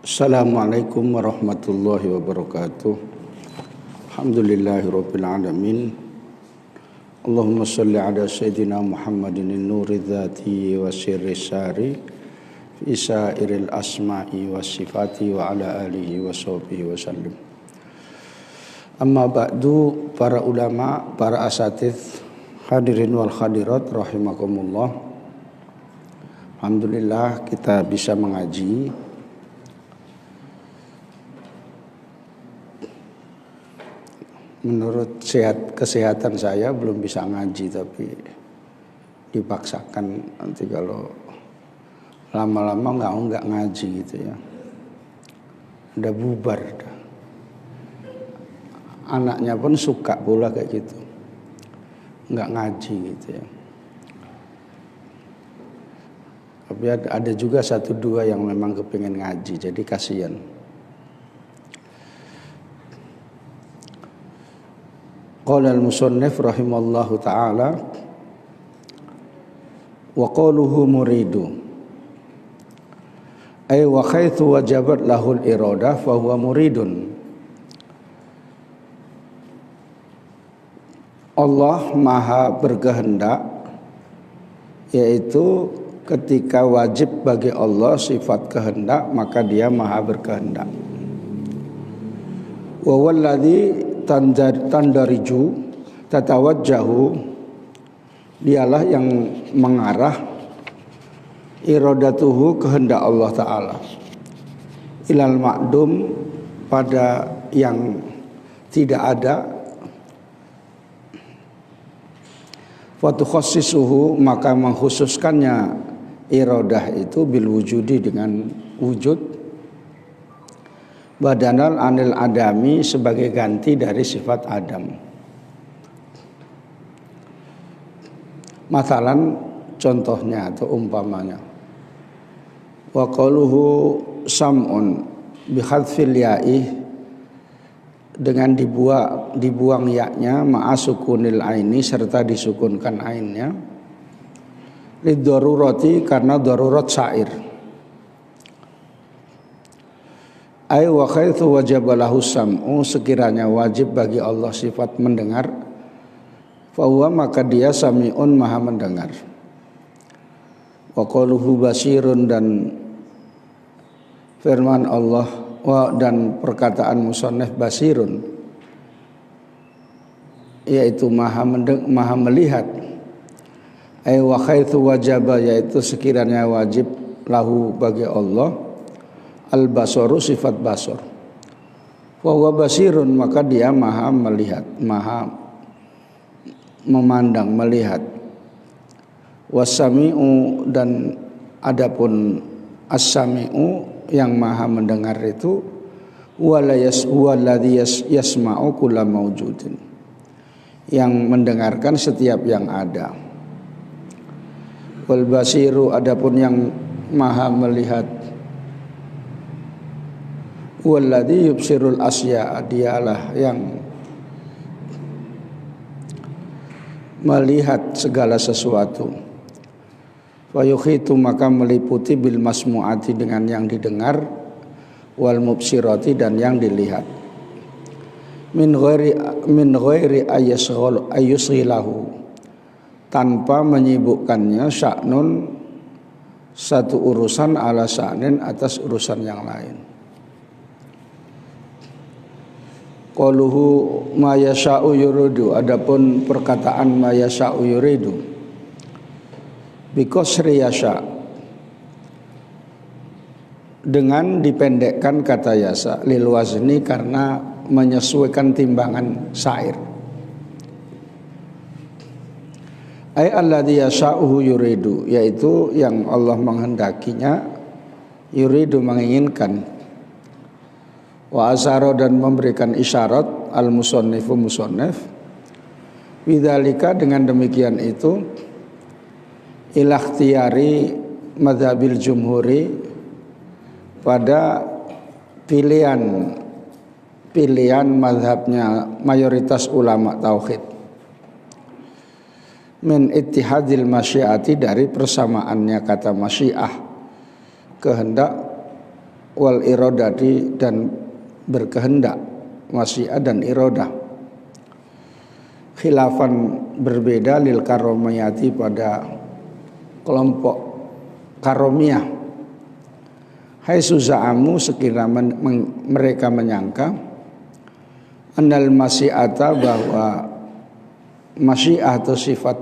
Assalamualaikum warahmatullahi wabarakatuh. Alhamdulillahirabbil alamin. Allahumma shalli ala sayyidina Muhammadin nuri dzati wa sirri sari fi sairil asma'i was sifati wa ala alihi wa sahbihi wa sallim. Amma ba'du, para ulama, para asatidz, hadirin wal hadirat rahimakumullah. Alhamdulillah kita bisa mengaji. Menurut kesehatan saya belum bisa ngaji, tapi dipaksakan. Nanti kalau lama-lama nggak ngaji gitu ya, udah bubar. Anaknya pun suka pula kayak gitu, nggak ngaji gitu ya. Tapi ada juga 1-2 yang memang kepingin ngaji, jadi kasihan. Qala al-musannif rahimallahu ta'ala wa qaluhu muridu ay wa khaythu wajabat lahul iradah fa huwa muridun. Allah maha berkehendak, yaitu ketika wajib bagi Allah sifat kehendak, maka dia maha berkehendak. Wa walladhi tandariju tatawajjahu, dialah yang mengarah iradatuhu, kehendak Allah Ta'ala, ilal ma'dum, pada yang tidak ada, wa tukhassisuhu, maka mengkhususkannya iradah itu bil wujudi, dengan wujud, badanal anil adami, sebagai ganti dari sifat adam. Masalan, contohnya atau umpamanya, wa qaluhu sam'un bi hadfil ya'i, dengan dibuang ya-nya, ma'a sukunil aini, serta disukunkan ainnya, lid darurati, karena darurat syair. Ay wa khaythu wajaba lahu sam'u, sekiranya wajib bagi Allah sifat mendengar, fa huwa, maka dia sami'un, maha mendengar. Wa qaluhu basirun, dan firman Allah dan perkataan musannif basirun, yaitu maha melihat. Ay wa khaythu wajaba, yaitu sekiranya wajib lahu bagi Allah al-basaru, sifat basar, wa huwa basirun, maka dia maha melihat, maha memandang, melihat. Wasami'u, dan adapun as-sami'u, yang maha mendengar itu, waladhi yasma'u kulla mawjudin, yang mendengarkan setiap yang ada. Wal basiru, adapun yang maha melihat, walladzi yubsirul asya, dialah yang melihat segala sesuatu. Wa yukhitu, maka meliputi bil masmu'ati, dengan yang didengar, wal mubsirati, dan yang dilihat. Min ghairi ayyusghilahu, tanpa menyibukkannya, sya'nun, satu urusan, ala sya'nin, atas urusan yang lain. Qaluhu ma yasha'u yuridu, adapun perkataan ma yasha'u yuridu, bi qasri yasha', dengan dipendekkan kata yasa lil wazni karena menyesuaikan timbangan syair. Ay alladzi yasha'uhu yuridu, yaitu yang Allah menghendakinya, yuridu menginginkan. Wa asaro, dan memberikan isyarat al musannifu musannif bidzalika, dengan demikian itu ila ikhtiyari madzhabil jumhuri, pada pilihan mazhabnya mayoritas ulama tauhid, min ittihadil masyiati, dari persamaannya kata masyiah kehendak, wal irodati, dan berkehendak, masyiah dan irodah, khilafan berbeda lil karomiyati, pada kelompok karomiyah. Hai suza'amu, sekiranya mereka menyangka annal masyiata, bahwa masyiah atau sifat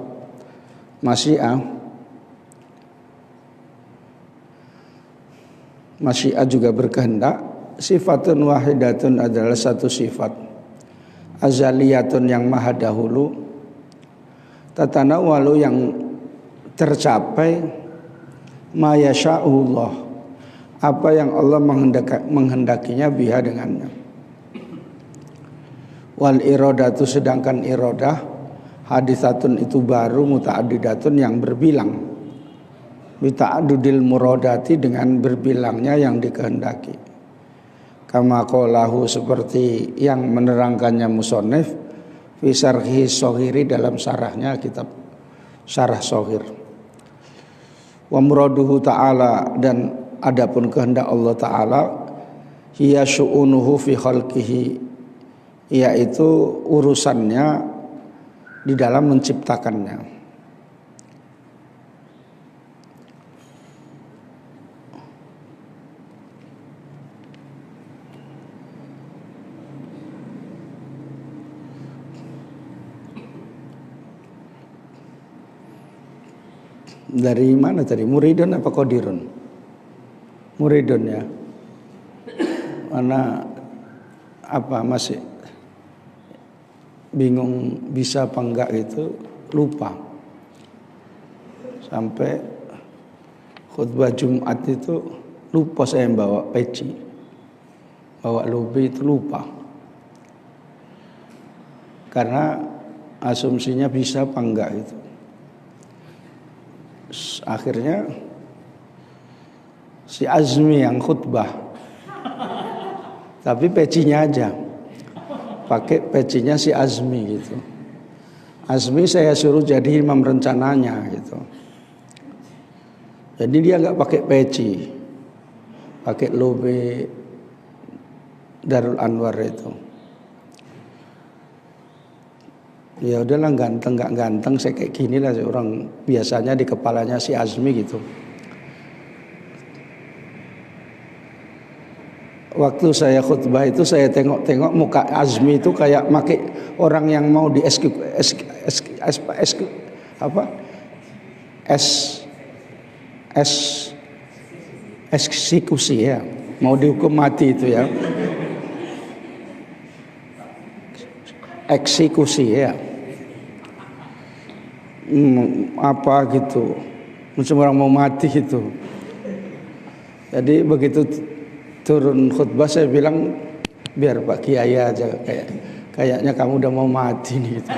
masyiah juga berkehendak, sifatun wahidatun, adalah satu sifat azaliyatun, yang maha dahulu, tatanawalu, yang tercapai, ma yasha'ullah, apa yang Allah menghendakinya, biha, dengannya. Wal irodatu, sedangkan irodah hadisatun, itu baru, muta'addidatun, yang berbilang, bita'adudil murodati, dengan berbilangnya yang dikehendaki. Kama qalahu, seperti yang menerangkannya musannif fi syarhi shaghiri, dalam syarahnya kitab Syarah Shaghir. Wa muraduhu ta'ala, dan adapun kehendak Allah Ta'ala, hiya syu'unuhu fi khalqihi, yaitu urusannya di dalam menciptakannya. Dari mana tadi? Muridun apa qadirun? Muridun ya. Mana apa, masih bingung bisa apa enggak gitu, lupa. Sampai khutbah Jumat itu lupa saya bawa peci, bawa lubi, itu lupa. Karena asumsinya bisa apa enggak itu. Akhirnya si Azmi yang khutbah, tapi pecinya aja, pakai pecinya si Azmi gitu. Azmi saya suruh jadi imam rencananya gitu. Jadi dia nggak pakai peci, pakai lobe Darul Anwar itu. Ya udahlah, ganteng nggak ganteng, saya kayak gini lah, orang biasanya di kepalanya si Azmi gitu. Waktu saya khutbah itu saya tengok-tengok muka Azmi itu kayak make orang yang mau di eksekusi ya, mau dihukum mati itu ya, eksekusi ya, apa gitu, macam orang mau mati gitu. Jadi begitu turun khutbah saya bilang, biar Pak Kiai aja, kayaknya kamu udah mau mati nih gitu.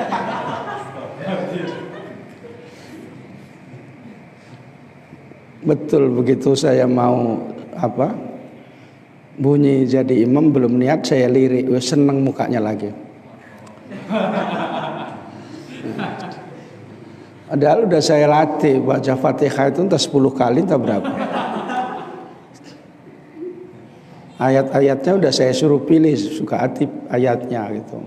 Betul, begitu saya mau bunyi jadi imam, belum niat saya lirik, seneng mukanya lagi. Padahal udah saya latih baca Fatihah itu entah 10 kali entah berapa. Ayat-ayatnya udah saya suruh pilih, suka hati ayatnya gitu.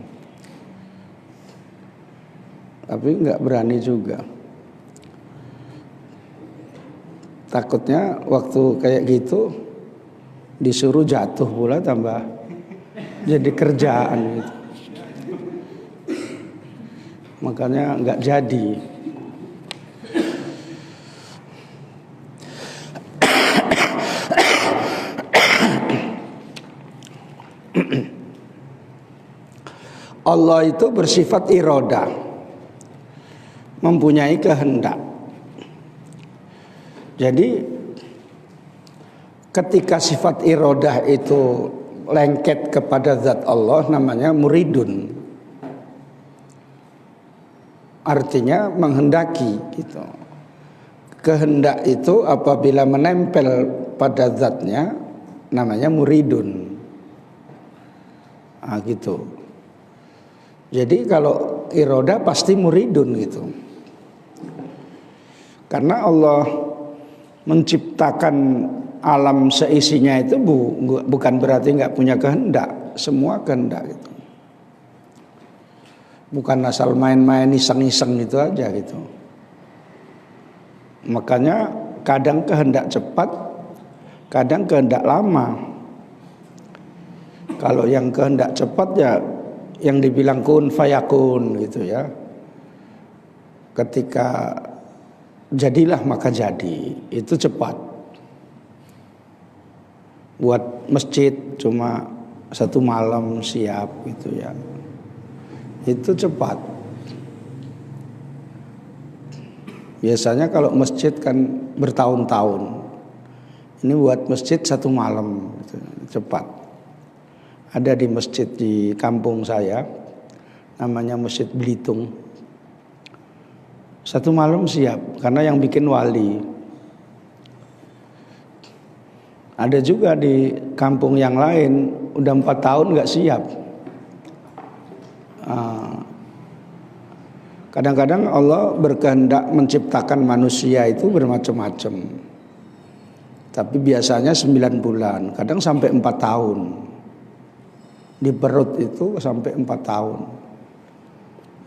Tapi nggak berani juga. Takutnya waktu kayak gitu disuruh jatuh pula, tambah jadi kerjaan gitu. Makanya nggak jadi. Allah itu bersifat iroda, mempunyai kehendak. Jadi ketika sifat irodah itu lengket kepada zat Allah, namanya muridun. Artinya menghendaki gitu. Kehendak itu apabila menempel pada zatnya namanya muridun. Gitu. Jadi kalau iroda pasti muridun gitu. Karena Allah menciptakan alam seisinya itu bukan berarti nggak punya kehendak, semua kehendak gitu. Bukan asal main-main iseng-iseng gitu aja gitu. Makanya kadang kehendak cepat, kadang kehendak lama. Kalau yang kehendak cepat ya yang dibilang kun fayakun gitu ya. Ketika jadilah maka jadi, itu cepat. Buat masjid cuma 1 malam siap gitu ya. Itu cepat. Biasanya kalau masjid kan bertahun-tahun. Ini buat masjid 1 malam gitu, cepat. Ada di masjid di kampung saya, namanya Masjid Belitung. 1 malam siap, karena yang bikin wali. Ada juga di kampung yang lain, udah 4 tahun nggak siap. Kadang-kadang Allah berkehendak menciptakan manusia itu bermacam-macam. Tapi biasanya 9 bulan, kadang sampai 4 tahun. Di perut itu sampai 4 tahun.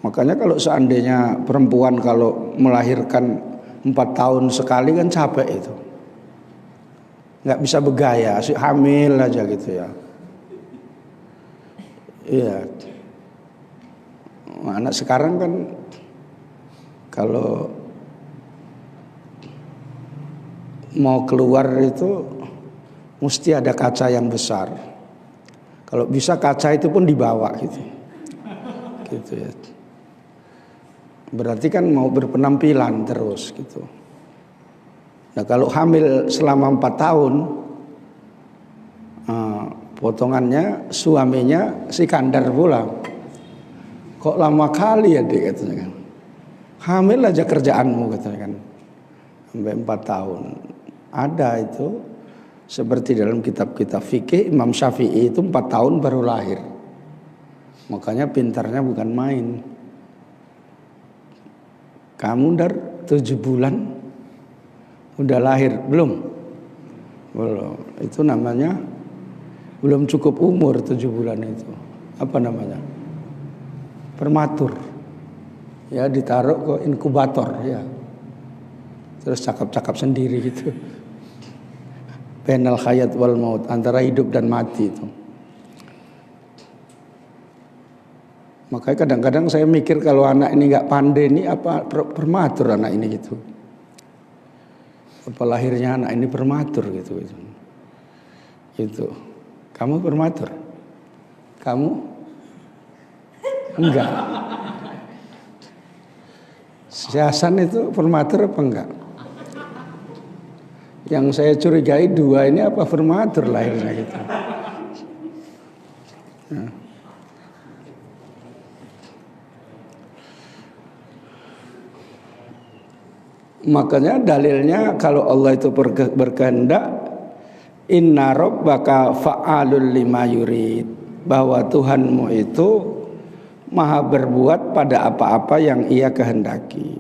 Makanya kalau seandainya perempuan kalau melahirkan 4 tahun sekali kan capek itu. Nggak bisa bergaya, hamil aja gitu ya. Iya. Anak sekarang kan kalau mau keluar itu mesti ada kaca yang besar. Kalau bisa kaca itu pun dibawa gitu. Gitu ya. Berarti kan mau berpenampilan terus gitu. Nah kalau hamil selama 4 tahun, potongannya suaminya si kandar pula. Kok lama kali ya dia katanya kan. Hamil aja kerjaanmu katanya kan. Sampai 4 tahun. Ada itu. Seperti dalam kitab-kitab fikih, Imam Syafi'i itu 4 tahun baru lahir. Makanya pintarnya bukan main. Kamu Dar 7 bulan udah lahir, belum? Belum. Itu namanya belum cukup umur 7 bulan itu. Apa namanya? Prematur. Ya ditaruh ke inkubator ya. Terus cakap-cakap sendiri gitu. Bainal hayat wal maut, antara hidup dan mati itu. Makanya kadang-kadang saya mikir kalau anak ini nggak pandai ini apa prematur anak ini gitu. Apa lahirnya anak ini prematur gitu. Gitu. Kamu prematur? Kamu? Enggak. Si Hasan itu prematur apa enggak? Yang saya curigai 2 ini apa prematur lahirnya gitu. Nah. Makanya dalilnya kalau Allah itu berkehendak, inna rabbaka fa'alul lima yurid, bahwa Tuhanmu itu maha berbuat pada apa-apa yang ia kehendaki.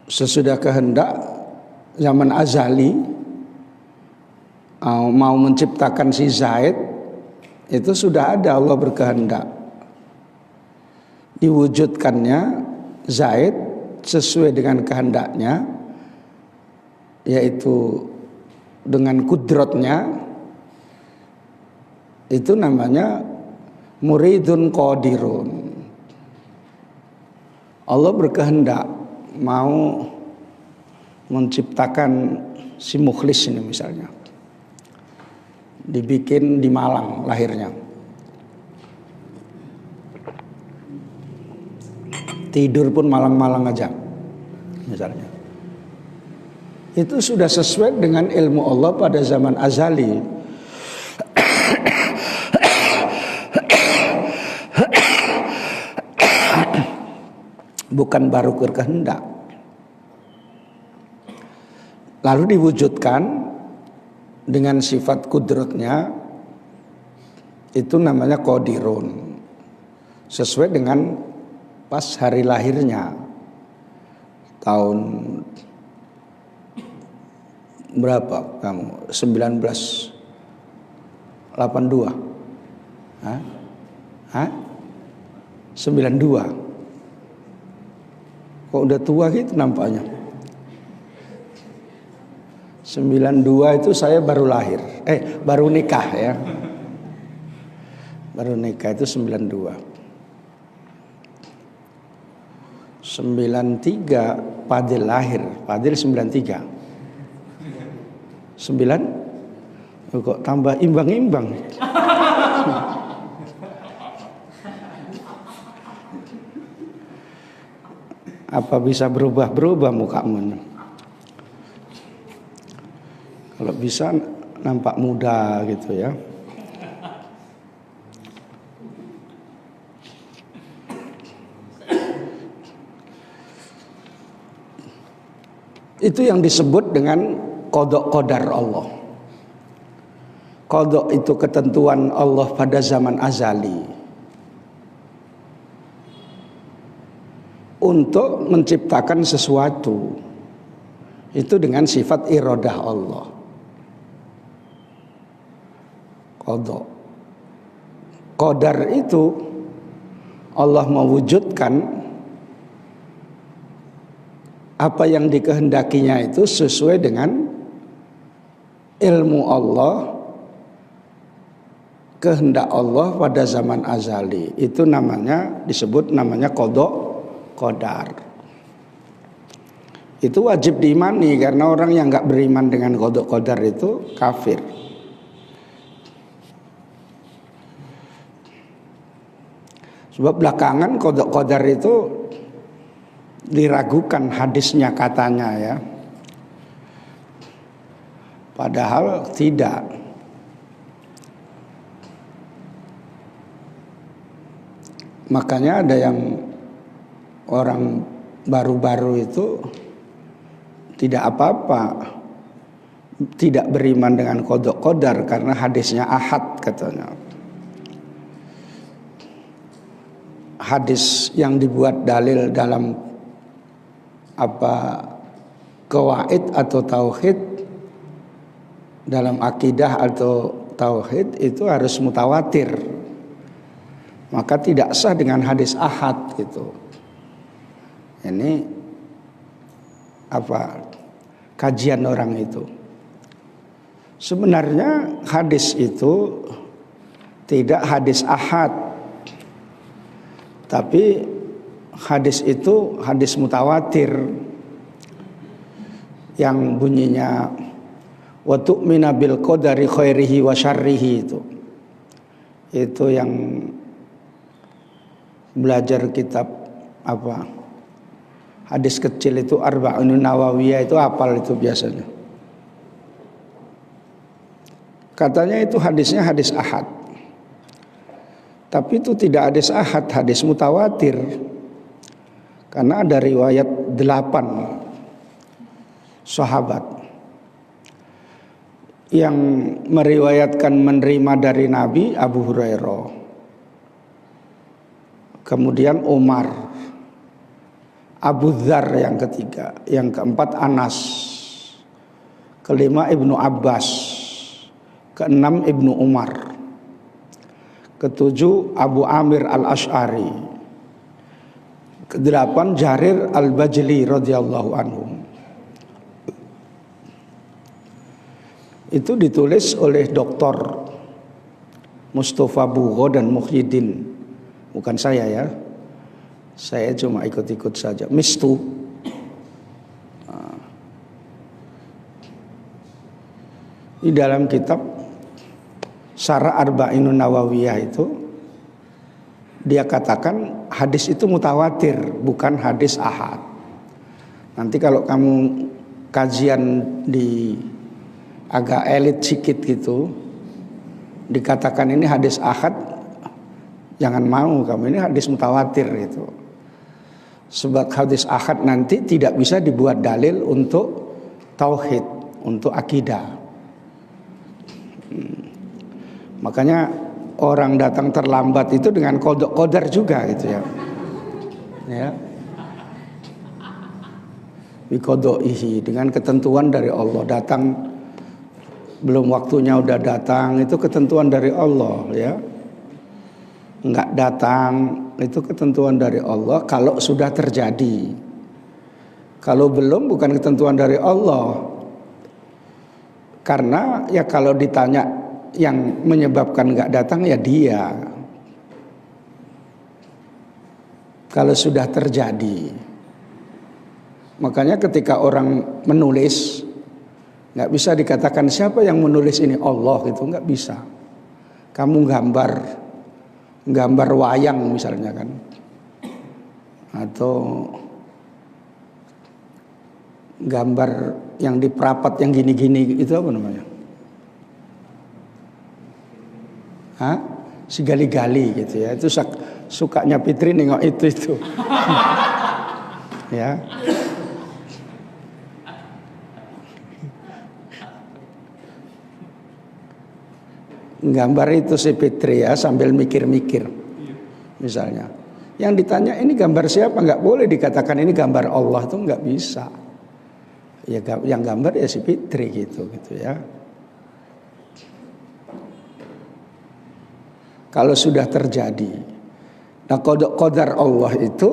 Sesudah kehendak zaman azali mau menciptakan si Zaid, itu sudah ada Allah berkehendak. Diwujudkannya Zaid sesuai dengan kehendaknya, yaitu dengan kudratnya. Itu namanya muridun qadirun. Allah berkehendak mau menciptakan si mukhlis ini misalnya. dibikin di Malang lahirnya. Tidur pun malang-malang aja misalnya. Itu sudah sesuai dengan ilmu Allah pada zaman azali. Bukan baru berkehendak. Lalu diwujudkan dengan sifat kudratnya, itu namanya qadirun. Sesuai dengan pas hari lahirnya. Tahun berapa kamu? 1982. Hah? 92. Kok udah tua gitu nampaknya. 92 itu saya baru lahir. Baru nikah ya. Baru nikah itu 92. 93 Fadil lahir. Fadil 93. 9? Kok tambah imbang-imbang. Apa bisa berubah-berubah mukamu? Kalau bisa nampak muda gitu ya. Itu yang disebut dengan qada qadar Allah. Qada itu ketentuan Allah pada zaman azali untuk menciptakan sesuatu. Itu dengan sifat iradah Allah. Qada. Qadar itu Allah mewujudkan apa yang dikehendakinya itu sesuai dengan ilmu Allah, kehendak Allah pada zaman azali. Itu disebut namanya qada qadar. Itu wajib diimani karena orang yang enggak beriman dengan qada qadar itu kafir. Sebab belakangan qada qadar itu diragukan hadisnya katanya ya. Padahal tidak. Makanya ada yang orang baru-baru itu tidak apa-apa, tidak beriman dengan qada qadar karena hadisnya ahad katanya. Hadis yang dibuat dalil dalam qawaid atau tauhid, dalam akidah atau tauhid itu harus mutawatir. Maka tidak sah dengan hadis ahad gitu. Ini kajian orang itu. Sebenarnya hadis itu tidak hadis ahad, tapi hadis itu hadis mutawatir yang bunyinya wa tu'mina bil qadari khairihi wa syarrihi itu yang belajar kitab hadis kecil itu Arba'un Nawawiyah itu hafal itu biasanya. Katanya itu hadisnya hadis ahad. Tapi itu tidak hadis ahad, hadis mutawatir. Karena ada riwayat 8 sahabat yang meriwayatkan menerima dari Nabi, Abu Hurairah, kemudian Umar, Abu Dzar yang ketiga, yang keempat Anas, kelima Ibnu Abbas, keenam Ibnu Umar, ketujuh Abu Amir al-Ash'ari, kedelapan Jarir al-Bajli radhiyallahu anhu. Itu ditulis oleh Dr. Mustafa Bugho dan Muhyiddin. Bukan saya ya. Saya cuma ikut-ikut saja. Mistu. Di dalam kitab Syarah Arba'inun Nawawiyah itu dia katakan hadis itu mutawatir, bukan hadis ahad. Nanti kalau kamu kajian di agak elit sedikit gitu, dikatakan ini hadis ahad, jangan mau kamu, ini hadis mutawatir gitu. Sebab hadis ahad nanti tidak bisa dibuat dalil untuk tauhid, untuk akidah. Makanya orang datang terlambat itu dengan qadar juga gitu ya. Ya. Biqadaihi, dengan ketentuan dari Allah. Datang belum waktunya udah datang, itu ketentuan dari Allah ya. Enggak datang itu ketentuan dari Allah kalau sudah terjadi. Kalau belum bukan ketentuan dari Allah. Karena ya kalau ditanya yang menyebabkan enggak datang ya dia. Kalau sudah terjadi. Makanya ketika orang menulis, nggak bisa dikatakan siapa yang menulis ini, Allah gitu, nggak bisa. Kamu gambar wayang misalnya kan, atau gambar yang di perapat yang gini-gini itu apa namanya? Hah? Si gali-gali gitu ya. Itu sukanya Fitri nengok itu. Ya. Gambar itu si Fitri ya sambil mikir-mikir. Misalnya. Yang ditanya ini gambar siapa? Nggak boleh dikatakan ini gambar Allah, itu nggak bisa. Ya yang gambar ya si Fitri gitu ya. Kalau sudah terjadi. Nah, qadar Allah itu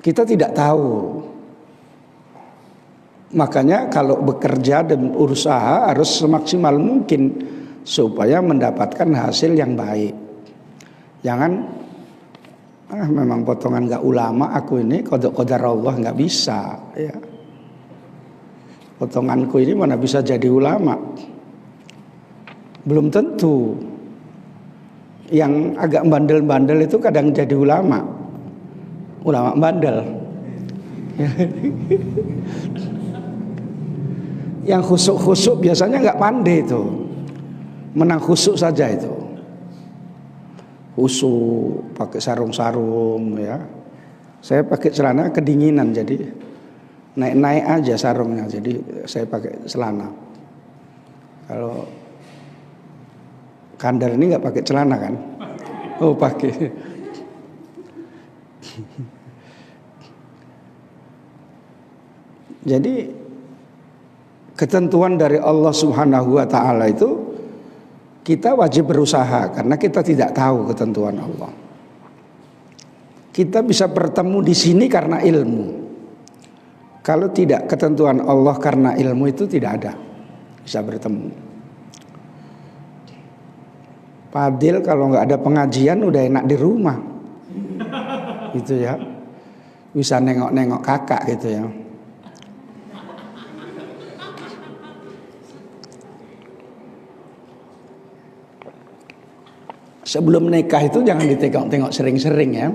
kita tidak tahu. Makanya kalau bekerja dan berusaha harus semaksimal mungkin supaya mendapatkan hasil yang baik. Jangan memang potongan gak ulama aku ini, qadar Allah nggak bisa ya. Potonganku ini mana bisa jadi ulama? Belum tentu. Yang agak bandel-bandel itu kadang jadi ulama bandel. Yang khusuk-khusuk biasanya nggak pandai itu, menang khusuk saja itu. Khusuk pakai sarung-sarung ya. Saya pakai celana kedinginan jadi naik-naik aja sarungnya, jadi saya pakai celana. Kalau Kandar ini nggak pakai celana kan? Oh pakai. Jadi ketentuan dari Allah Subhanahu wa taala itu kita wajib berusaha karena kita tidak tahu ketentuan Allah. Kita bisa bertemu di sini karena ilmu. Kalau tidak ketentuan Allah karena ilmu itu tidak ada bisa bertemu. Padahal kalau nggak ada pengajian udah enak di rumah, gitu ya, bisa nengok-nengok kakak gitu ya. Sebelum nikah itu jangan ditengok-tengok sering-sering ya.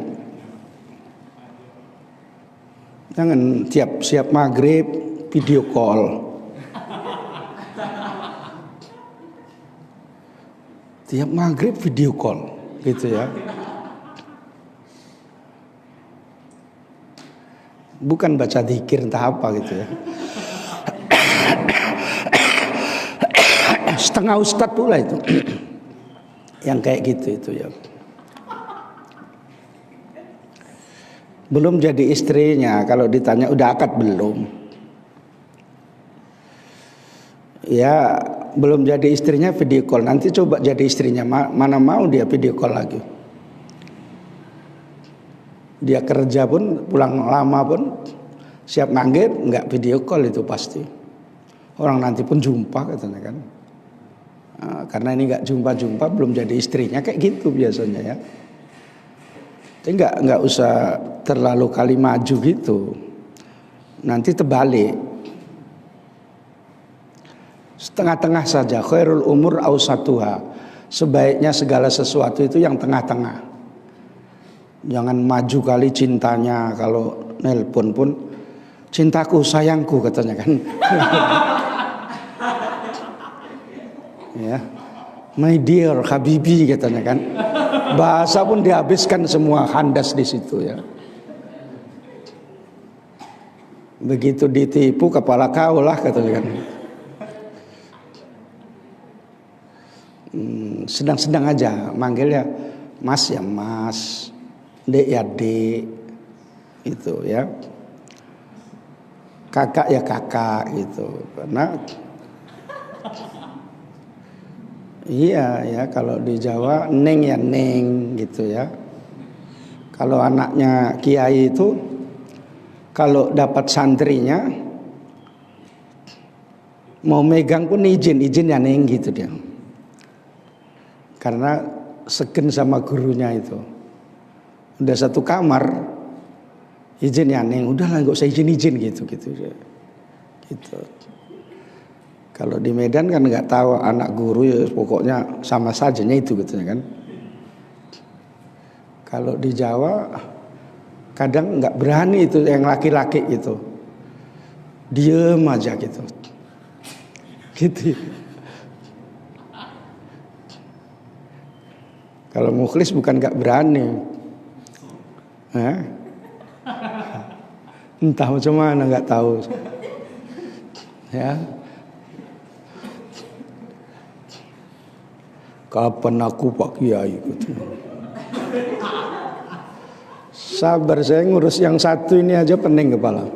Jangan siap maghrib video call. Tiap maghrib video call gitu ya. Bukan baca zikir entah apa gitu ya. Setengah ustadz pula itu. Yang kayak gitu itu ya. Belum jadi istrinya, kalau ditanya udah akad belum? Ya belum jadi istrinya video call. Nanti coba jadi istrinya, mana mau dia video call lagi. Dia kerja pun, pulang lama pun siap manggil, nggak video call itu pasti. Orang nanti pun jumpa katanya kan. Nah, karena ini nggak jumpa-jumpa belum jadi istrinya, kayak gitu biasanya ya. Jadi nggak usah terlalu kali maju gitu. Nanti terbalik. Setengah-tengah saja. Khairul umur ausatuha. Sebaiknya segala sesuatu itu yang tengah-tengah. Jangan maju kali cintanya. Kalau nelpon pun cintaku, sayangku katanya kan. Ya, my dear Habibi katanya kan. Bahasa pun dihabiskan semua, kandas di situ ya. Begitu ditipu kepala kau lah katanya kan. Sedang-sedang aja manggil ya mas ya mas, dek ya dek, itu ya, kakak ya kakak gitu. Karena iya ya, kalau di Jawa neng ya neng gitu ya. Kalau anaknya kiai itu kalau dapat santrinya mau megang pun izin ya neng gitu dia. Karena segen sama gurunya itu. Udah satu kamar, izin ya neng, udahlah nggak usah izin gitu. Gitu. Kalau di Medan kan nggak tahu anak guru ya pokoknya sama sajanya itu gitu kan. Kalau di Jawa kadang nggak berani itu yang laki-laki gitu, diem aja gitu. Kalau mukhlis bukan gak berani, entah macam mana gak tahu, ya. Kapan aku Pak Kiai? Gitu. Sabar, saya ngurus yang satu ini aja pening kepala,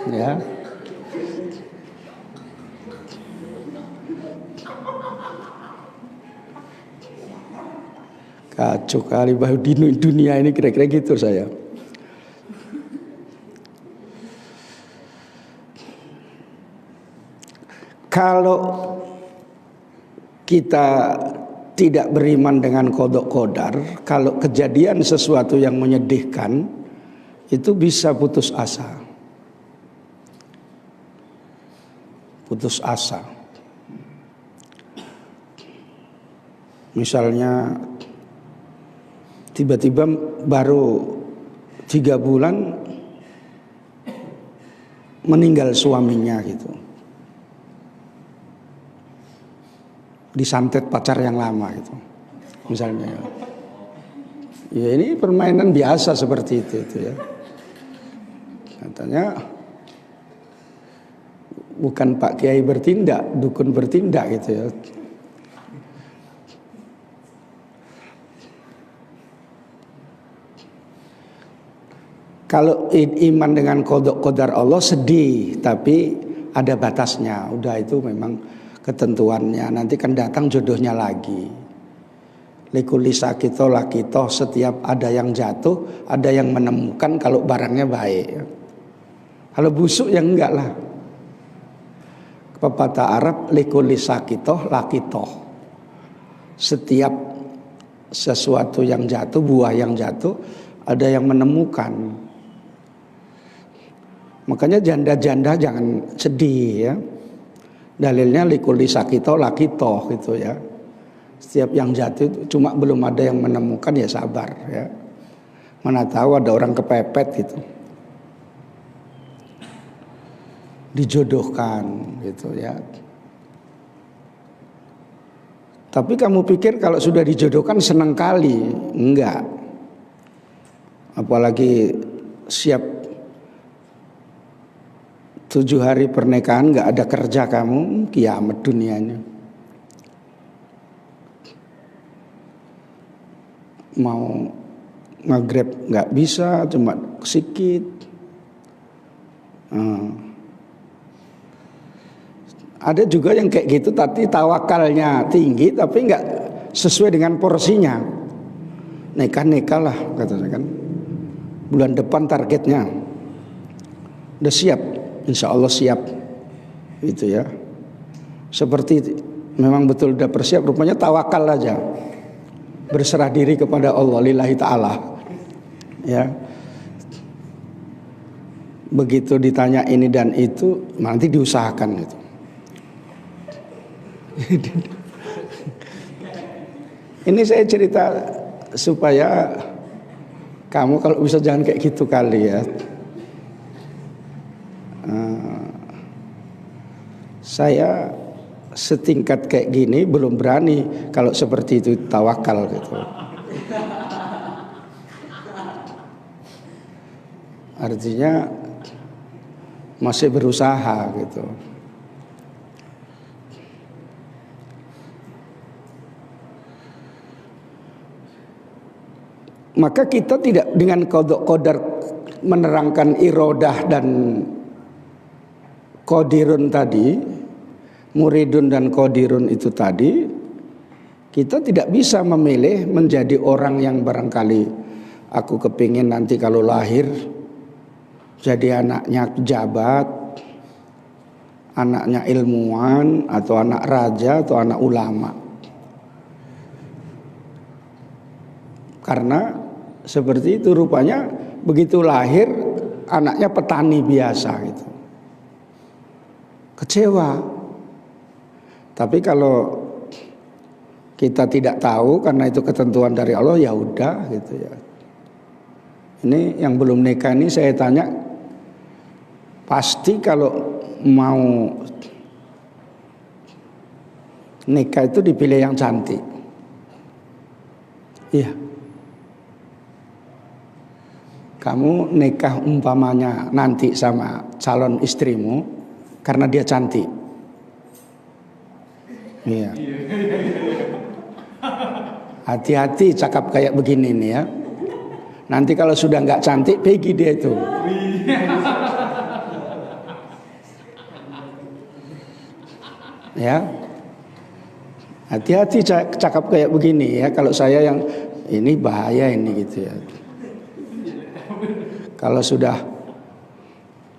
ya. Kacau kali bahwa di dunia ini kira-kira gitu saya. Kalau kita tidak beriman dengan qada qadar, kalau kejadian sesuatu yang menyedihkan, itu bisa putus asa. Putus asa. Misalnya tiba-tiba baru 3 bulan meninggal suaminya gitu, disantet pacar yang lama gitu misalnya ya. Ini permainan biasa seperti itu ya. Katanya bukan Pak Kiai bertindak, dukun bertindak gitu ya. Kalau iman dengan qada qadar Allah sedih, tapi ada batasnya. Udah itu memang ketentuannya. Nanti kan datang jodohnya lagi. Likuli sakito lakito, setiap ada yang jatuh, ada yang menemukan kalau barangnya baik. Kalau busuk ya enggak lah. Pepatah Arab likuli sakito lakito. Setiap sesuatu yang jatuh, buah yang jatuh, ada yang menemukan. Makanya janda-janda jangan sedih ya. Dalilnya likuli sakito lakito gitu ya. Setiap yang jatuh itu cuma belum ada yang menemukan ya sabar ya. Mana tahu ada orang kepepet gitu. Dijodohkan gitu ya. Tapi kamu pikir kalau sudah dijodohkan senang kali? Enggak. Apalagi siap 7 hari pernikahan gak ada kerja kamu, kiamat dunianya. Mau maghrib gak bisa, cuma sedikit. Ada juga yang kayak gitu, tapi tawakalnya tinggi, tapi gak sesuai dengan porsinya. Nikah lah katanya kan. Bulan depan targetnya. Udah siap. Insya Allah siap, itu ya. Seperti memang betul udah bersiap, rupanya tawakal aja, berserah diri kepada Allah, lillahi ta'ala, ya. begitu ditanya ini dan itu nanti diusahakan gitu. Ini saya cerita supaya kamu kalau bisa jangan kayak gitu kali ya. Saya setingkat kayak gini belum berani kalau seperti itu tawakal gitu. Artinya masih berusaha gitu. Maka kita tidak dengan qada qadar menerangkan irodah dan qadirun tadi, muridun dan qadirun itu tadi, kita tidak bisa memilih menjadi orang yang barangkali aku kepingin nanti kalau lahir jadi anaknya pejabat, anaknya ilmuwan, atau anak raja, atau anak ulama. Karena seperti itu rupanya begitu lahir anaknya petani biasa gitu. Kecewa. Tapi kalau kita tidak tahu karena itu ketentuan dari Allah, ya udah gitu ya. Ini yang belum nikah ini saya tanya, pasti kalau mau nikah itu dipilih yang cantik. Iya. Kamu nikah umpamanya nanti sama calon istrimu karena dia cantik. Iya. Hati-hati cakap kayak begini nih ya. Nanti kalau sudah nggak cantik, pergi dia itu. Ya, hati-hati cakap kayak begini ya. Kalau saya yang ini bahaya ini gitu ya. Kalau sudah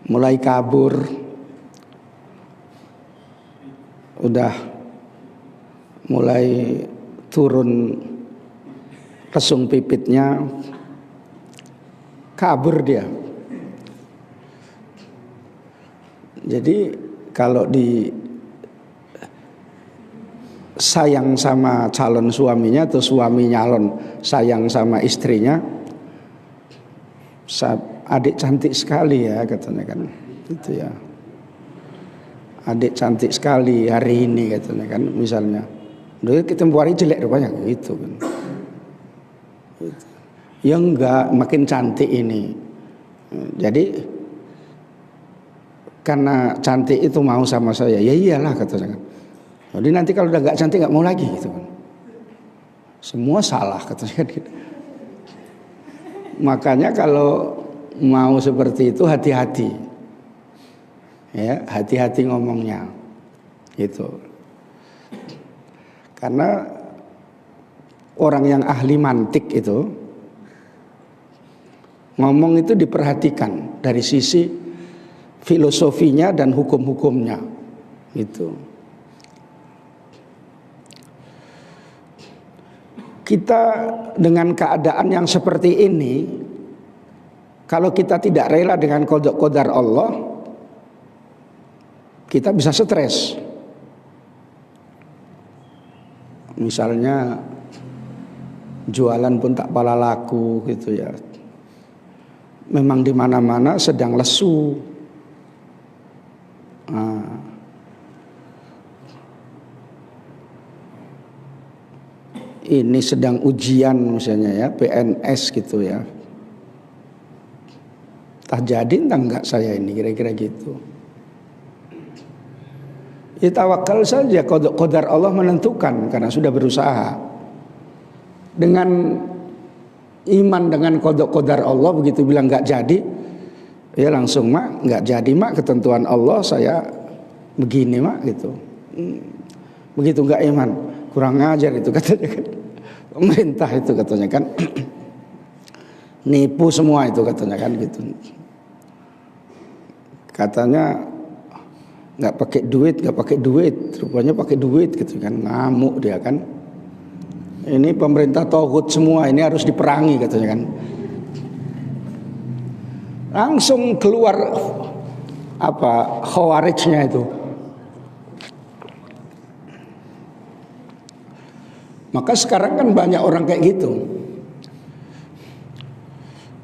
mulai kabur, udah mulai turun lesung pipitnya, kabur dia. Jadi kalau di sayang sama calon suaminya atau suami nyalon sayang sama istrinya, adik cantik sekali ya katanya kan, itu ya. Adik cantik sekali hari ini katanya kan, misalnya. Dulu kita hari jelek rupanya gitu kan. Gitu. Ya enggak, makin cantik ini. Jadi karena cantik itu mau sama saya, ya iyalah katanya kan. Jadi nanti kalau udah nggak cantik nggak mau lagi gitu kan. Semua salah katanya kan gitu. Makanya kalau mau seperti itu hati-hati. Ya, hati-hati ngomongnya. Gitu. Karena orang yang ahli mantik itu ngomong itu diperhatikan dari sisi filosofinya dan hukum-hukumnya. Gitu. Kita dengan keadaan yang seperti ini, kalau kita tidak rela dengan qada qadar Allah, kita bisa stres. Misalnya jualan pun tak pala laku gitu ya. Memang di mana-mana sedang lesu. Ini sedang ujian misalnya ya, PNS gitu ya. Tak jadi entah enggak saya ini, kira-kira gitu. Ya tawakal saja, qadar Allah menentukan karena sudah berusaha. Dengan iman dengan qadar Allah, begitu bilang enggak jadi, ya langsung mak enggak jadi mak, ketentuan Allah saya begini mak gitu. Begitu enggak iman, kurang ajar itu katanya kan. Pemerintah itu katanya kan nipu semua itu katanya kan gitu. Katanya nggak pakai duit, rupanya pakai duit gitu kan, ngamuk dia kan. Ini pemerintah tauhid semua, ini harus diperangi katanya kan. Langsung keluar apa khawarijnya itu. Maka sekarang kan banyak orang kayak gitu.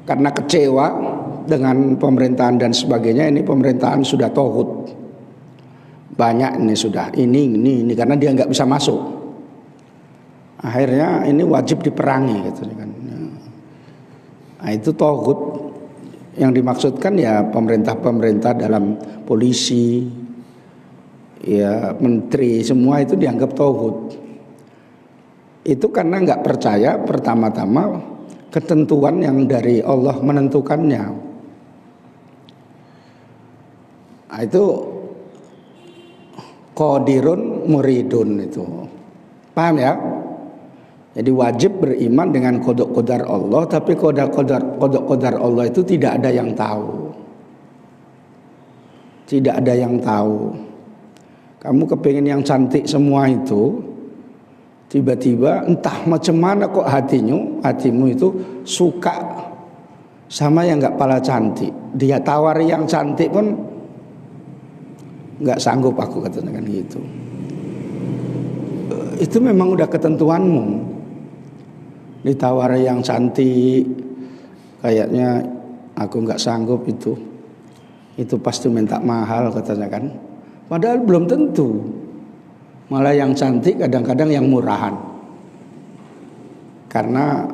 Karena kecewa dengan pemerintahan dan sebagainya, ini pemerintahan sudah tauhid. Banyak ini sudah, ini karena dia nggak bisa masuk. Akhirnya ini wajib diperangi gitu kan. Nah, itu tauhid. Yang dimaksudkan ya pemerintah-pemerintah dalam polisi, ya menteri, semua itu dianggap tauhid. Itu karena nggak percaya pertama-tama ketentuan yang dari Allah menentukannya. Nah, itu qadirun muridun itu. Paham ya? Jadi wajib beriman dengan qada qadar Allah, tapi qada qadar Allah itu tidak ada yang tahu. Tidak ada yang tahu. Kamu kepingin yang cantik semua itu, tiba-tiba entah macam mana kok hatimu itu suka sama yang nggak pala cantik. Dia tawari yang cantik pun nggak sanggup aku katakan gitu. Itu memang udah ketentuanmu. Ditawari yang cantik, kayaknya aku nggak sanggup itu pasti minta mahal katanya kan. Padahal belum tentu. Malah yang cantik kadang-kadang yang murahan. Karena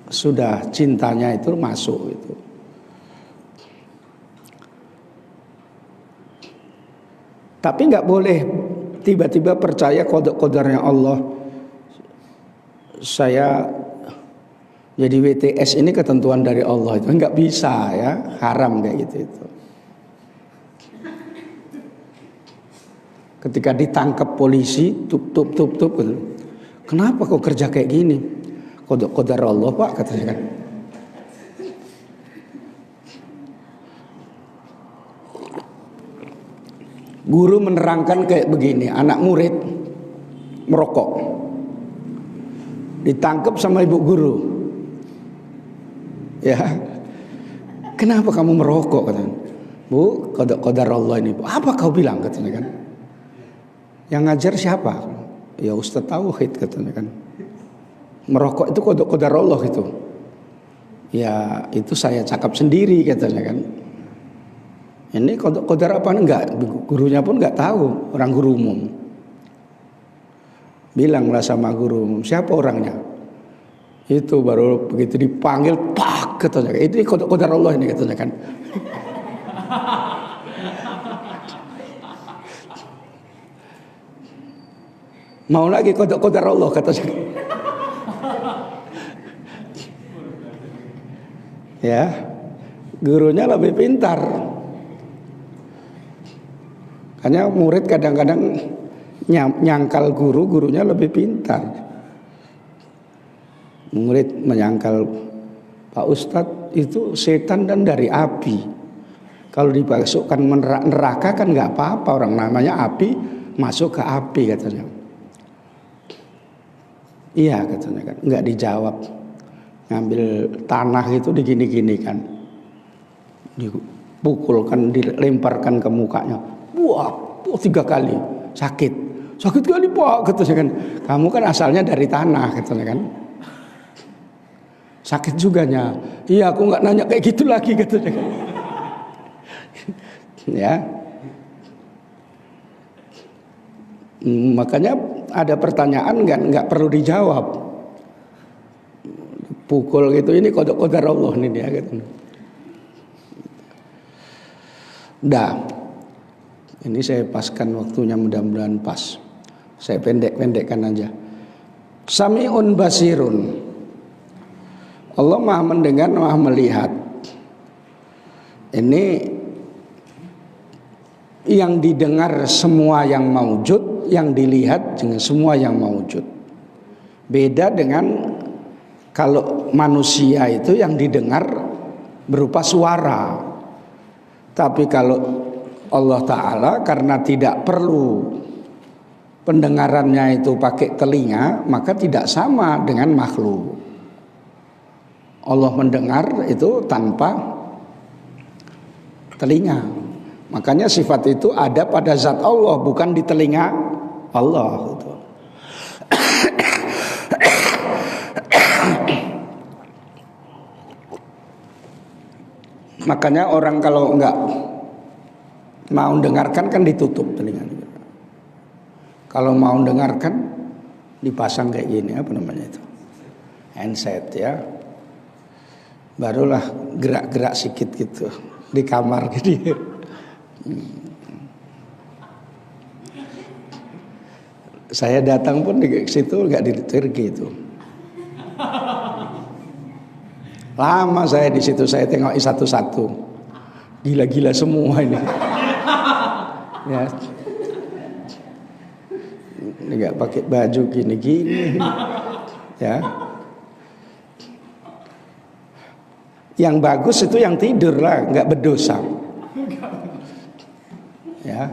sudah cintanya itu masuk itu. Tapi nggak boleh tiba-tiba percaya qada-qadarnya Allah. Saya jadi WTS ini ketentuan dari Allah, itu nggak bisa ya, haram kayak gitu itu. Ketika ditangkap polisi, tup, kenapa kau kerja kayak gini? Qadar Allah Pak katanya kan. Guru menerangkan kayak begini, anak murid merokok. Ditangkap sama ibu guru. Ya. Kenapa kamu merokok katanya? Bu, qadar Allah ini. Apa kau bilang katanya kan? Yang ngajar siapa? Ya Ustaz Tauhid katanya kan. Merokok itu qadar Allah itu. Ya, itu saya cakap sendiri katanya kan. Ini qadar apa enggak? Gurunya pun enggak tahu, orang guru umum. Bilanglah sama guru umum, siapa orangnya? Itu baru begitu dipanggil, pak katanya. Itu qadar Allah ini katanya kan. Mau lagi qadar Allah katanya. Ya, gurunya lebih pintar. Hanya murid kadang-kadang nyangkal gurunya lebih pintar. Murid menyangkal Pak Ustadz itu setan dan dari api. Kalau dimasukkan neraka kan nggak apa-apa, orang namanya api masuk ke api katanya. Iya katanya kan, nggak dijawab. Ngambil tanah itu digini-gini kan, dipukulkan, dilemparkan ke mukanya. Wah, 3 kali sakit kali Pak katanya kan. Kamu kan asalnya dari tanah katanya kan. Sakit juganya. Iya, aku nggak nanya kayak gitu lagi katanya kan. Ya. Makanya ada pertanyaan nggak perlu dijawab. Pukul gitu, ini qadar Allah ini dia gitu. Dah. Ini saya paskan waktunya, mudah-mudahan pas. Saya pendek-pendekkan aja. Sami'un basirun. Allah Maha mendengar, Maha melihat. Ini yang didengar semua yang maujud, yang dilihat dengan semua yang maujud. Beda dengan kalau manusia itu yang didengar berupa suara. Tapi kalau Allah Ta'ala karena tidak perlu pendengarannya itu pakai telinga, maka tidak sama dengan makhluk. Allah mendengar itu tanpa telinga. Makanya sifat itu ada pada zat Allah, bukan di telinga Allah gitu. Makanya orang kalau enggak mau dengarkan kan ditutup telinganya. Kalau mau dengarkan dipasang kayak gini, apa namanya itu? Handset ya. Barulah gerak-gerak sikit gitu di kamar gitu. Saya datang pun di situ enggak ditir gitu. Lama saya di situ, saya tengok satu-satu. Gila-gila semua ini. Ya. Ini enggak pakai baju gini-gini. Ya. Yang bagus itu yang tidur lah, enggak berdosa. Ya.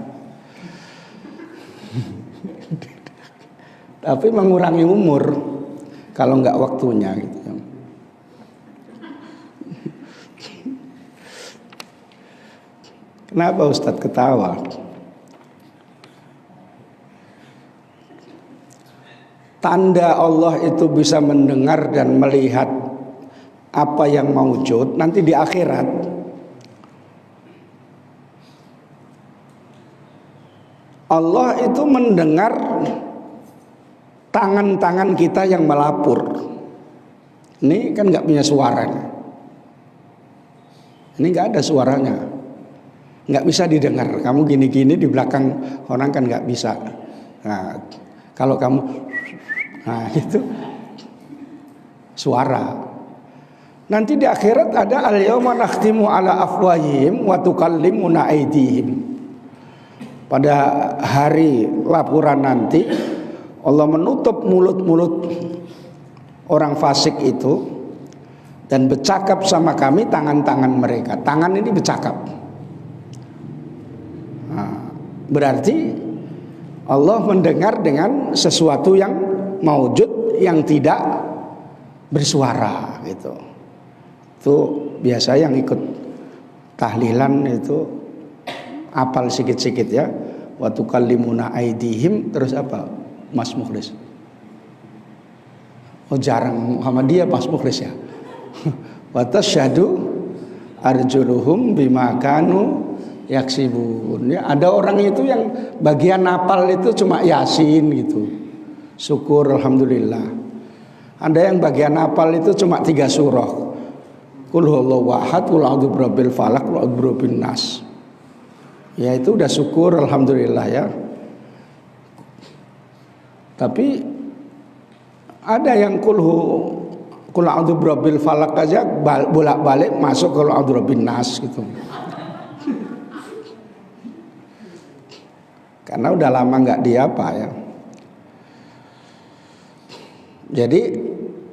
Tapi mengurangi umur kalau enggak waktunya gitu. Kenapa Ustadz ketawa? Tanda Allah itu bisa mendengar dan melihat apa yang maujud nanti di akhirat. Allah itu mendengar tangan-tangan kita yang melapor. Ini kan nggak punya suara. Ini nggak ada suaranya. Nggak bisa didengar. Kamu gini-gini di belakang orang kan nggak bisa. Nah, kalau kamu, nah itu suara. Nanti di akhirat ada al-yauma nakhtimu ala afwahihim wa tukallimuna aydihim. Pada hari laporan nanti Allah menutup mulut-mulut orang fasik itu dan bercakap sama kami tangan-tangan mereka. Tangan ini bercakap. Berarti Allah mendengar dengan sesuatu yang maujud yang tidak bersuara gitu. Itu biasa yang ikut tahlilan itu apal sikit-sikit ya. Wa tukallimuna aydihim, terus apa? Mas Mukhlis. Oh jarang Muhammadiyah Mas Mukhlis ya. Wa tasyhadu arjuluhum bima kanu yaksibun. Ya, ada orang itu yang bagian hafal itu cuma Yasin gitu. Syukur alhamdulillah. Ada yang bagian hafal itu cuma 3 surah. Qul huwallahu ahad, qul a'udzu birabbil falaq, qul a'udzu birabbin nas. Ya itu udah syukur alhamdulillah ya. Tapi ada yang qul a'udzu birabbil falaq aja bolak-balik masuk qul a'udzu birabbin nas gitu. Karena udah lama nggak diapa ya. Jadi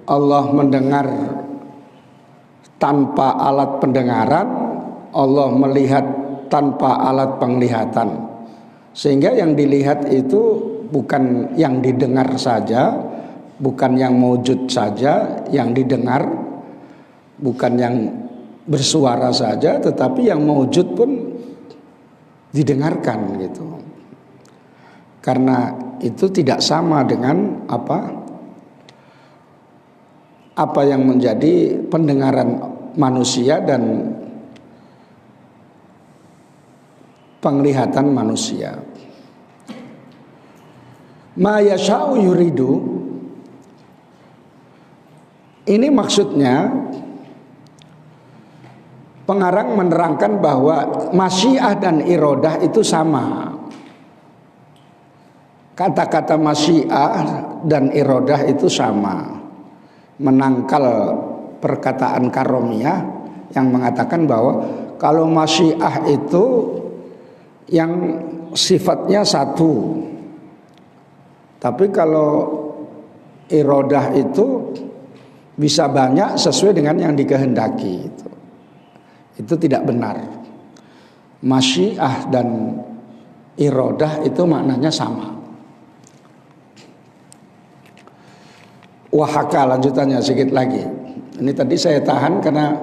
Allah mendengar tanpa alat pendengaran, Allah melihat tanpa alat penglihatan. Sehingga yang dilihat itu bukan yang didengar saja, bukan yang mewujud saja, yang didengar, bukan yang bersuara saja, tetapi yang mewujud pun didengarkan gitu. Karena itu tidak sama dengan apa yang menjadi pendengaran manusia dan penglihatan manusia. Ma yasha'u yuridu, ini maksudnya pengarang menerangkan bahwa masyiah dan iradah itu sama. Kata-kata masyiah dan iradah itu sama. Menangkal perkataan karomiyah yang mengatakan bahwa kalau masyiah itu yang sifatnya satu, tapi kalau iradah itu bisa banyak sesuai dengan yang dikehendaki. Itu tidak benar. Masyiah dan iradah itu maknanya sama. Wahaka lanjutannya sedikit lagi. Ini tadi saya tahan karena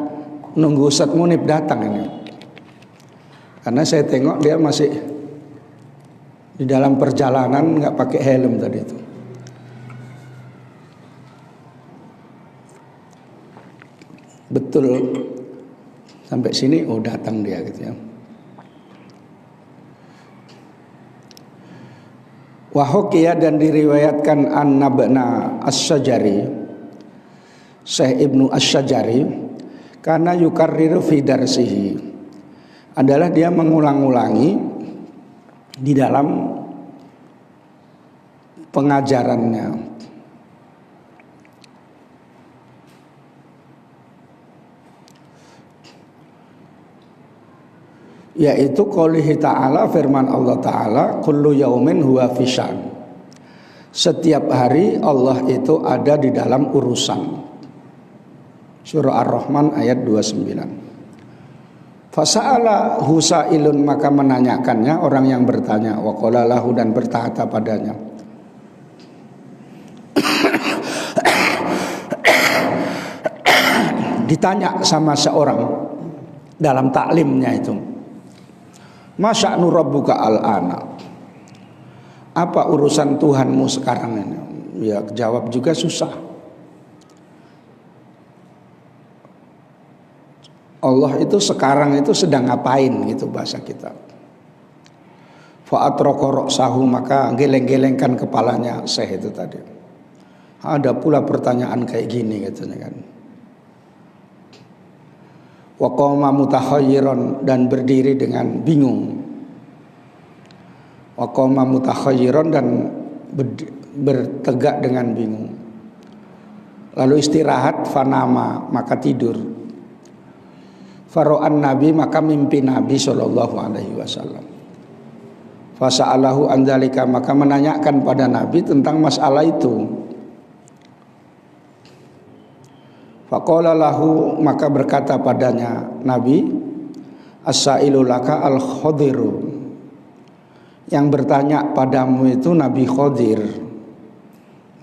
nunggu Ustadz Munib datang ini. Karena saya tengok dia masih di dalam perjalanan nggak pakai helm tadi itu. Betul, sampai sini datang dia gitu ya. Wahukiya, dan diriwayatkan an-Nabna As-Syajari, Syekh Ibnu As-Syajari, karena yukarriru fi darsihi, adalah dia mengulang-ulangi di dalam pengajarannya. Yaitu qoulihi ta'ala, firman Allah Ta'ala, kullu yaumin huwa fisyan. Setiap hari Allah itu ada di dalam urusan. Surah Ar-Rahman ayat 29. Fasa'ala husailun, maka menanyakannya orang yang bertanya, wa qala lahu, dan berkata padanya. Ditanya sama seorang dalam taklimnya itu, Masya'nu rabbuka al-ana, apa urusan Tuhanmu sekarang ini? Ya jawab juga susah. Allah itu sekarang itu sedang ngapain gitu bahasa kita. Fa'atraka ra'sahu, maka geleng-gelengkan kepalanya Syekh itu tadi. Ada pula pertanyaan kayak gini katanya kan. Wa qama mutakhayyiran, dan berdiri dengan bingung. Wa qama mutakhayyiran, dan bertegak dengan bingung. Lalu istirahat, fanama, maka tidur. Faro'an Nabi, maka mimpi Nabi sallallahu alaihi wasallam. Fasa'alahu an dzalika, maka menanyakan pada Nabi tentang masalah itu. Faqala lahu, maka berkata padanya Nabi, as-sailu laka al-Khadiru, yang bertanya padamu itu Nabi Khadir.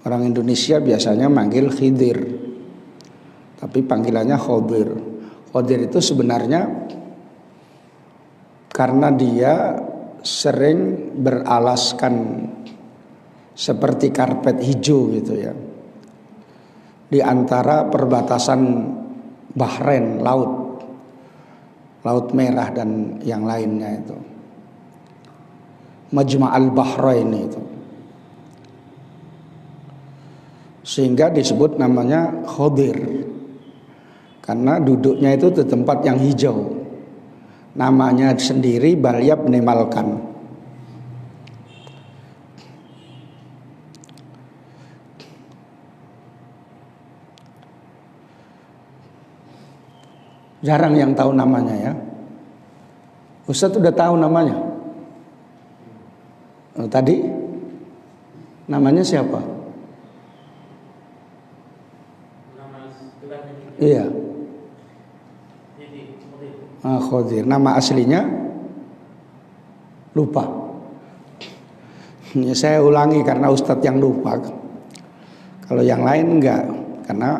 Orang Indonesia biasanya manggil Khidir, tapi panggilannya Khadir. Khadir itu sebenarnya karena dia sering beralaskan seperti karpet hijau gitu ya, di antara perbatasan Bahrain, Laut Merah dan yang lainnya itu. Majma'al Bahrain itu. Sehingga disebut namanya Khadir. Karena duduknya itu di tempat yang hijau. Namanya sendiri Balyab Nemalkan. Jarang yang tahu namanya ya. Ustadz udah tahu namanya. Tadi namanya siapa? Iya. Khadir. Nama aslinya lupa. Ya, saya ulangi karena Ustadz yang lupa. Kalau yang lain enggak, karena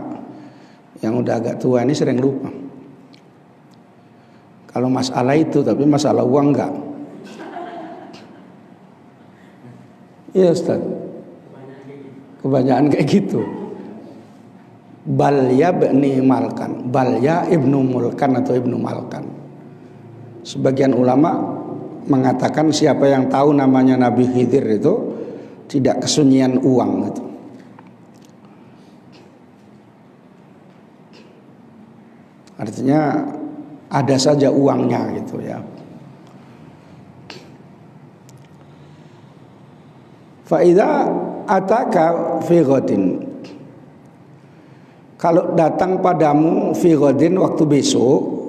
yang udah agak tua ini sering lupa. Kalau masalah itu, tapi masalah uang enggak. Iya Ustaz, kebanyakan kayak gitu. Balya ibni Malkan, Balya ibnu Mulkan atau ibnu Malkan. Sebagian ulama mengatakan siapa yang tahu namanya Nabi Khidir itu tidak kesunyian uang gitu. Artinya ada saja uangnya gitu ya. Fa'idha ataka fi ghadin, kalau datang padamu fi ghadin, waktu besok,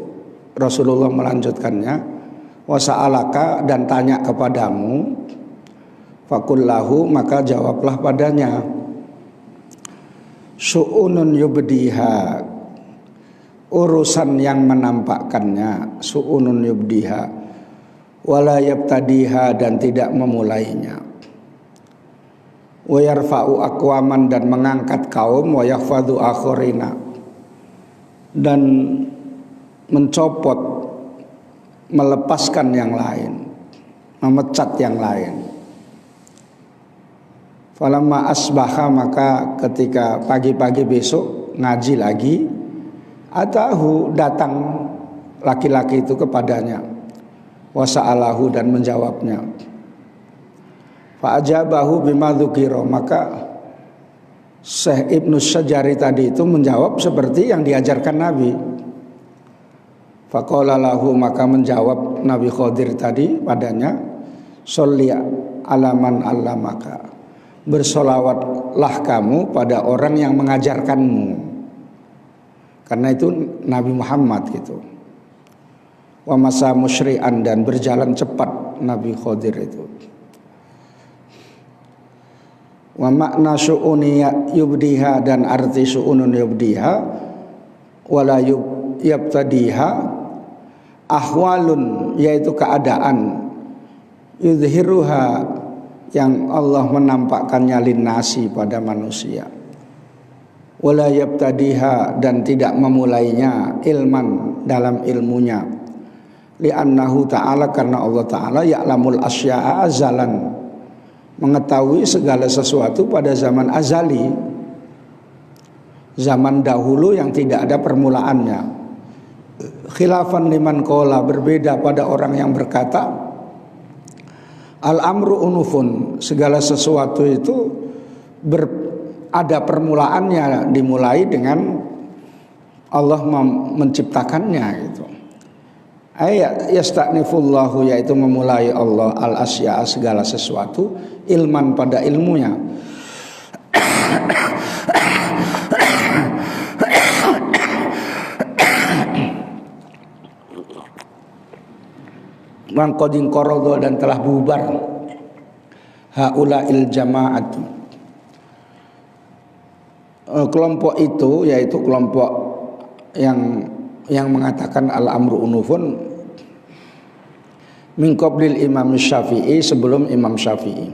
Rasulullah melanjutkannya, wasa'alaka, dan tanya kepadamu, fakullahu, maka jawablah padanya, su'unun yubdiha, urusan yang menampakkannya, su'unun yubdiha, wala yabtadiha, dan tidak memulainya, wa yarfa'u aqwaman, dan mengangkat kaum, wa yakhfadhu akhirina, dan mencopot melepaskan yang lain, memecat yang lain. Falamma asbaha, maka ketika pagi-pagi besok ngaji lagi, atahu, datang laki-laki itu kepadanya, wasa'alahu, dan menjawabnya. Fa'ajabahu bima dzukira, maka Syekh Ibnu Syajari tadi itu menjawab seperti yang diajarkan Nabi. Faqala lahu, maka menjawab Nabi Khidir tadi padanya, sholli ala man allamaka, bersolawatlah kamu pada orang yang mengajarkanmu. Karena itu Nabi Muhammad gitu. Wa masa musyri'an, dan berjalan cepat Nabi Khidir itu. Wa makna syu'uni yubdiha, dan arti syu'unun yubdiha wala yabtadiha, ahwalun, yaitu keadaan, yudhiruha, yang Allah menampakkannya linnasi, pada manusia, wala yabtadiha, dan tidak memulainya, ilman, dalam ilmunya, li'annahu ta'ala, karena Allah ta'ala ya'lamul asya'a azalan, mengetahui segala sesuatu pada zaman azali, zaman dahulu yang tidak ada permulaannya. Khilafan liman qala, berbeda pada orang yang berkata, al-amru unufun, segala sesuatu itu ada permulaannya, dimulai dengan Allah menciptakannya gitu. Ayat yasta'nifullahu, yaitu memulai Allah al-asya, segala sesuatu, ilman, pada ilmunya. Mangkoding korodo, dan telah bubar haula'il jama'at, kelompok itu, yaitu kelompok yang mengatakan al-amru unufun, min qablil Imam Syafi'i, sebelum Imam Syafi'i.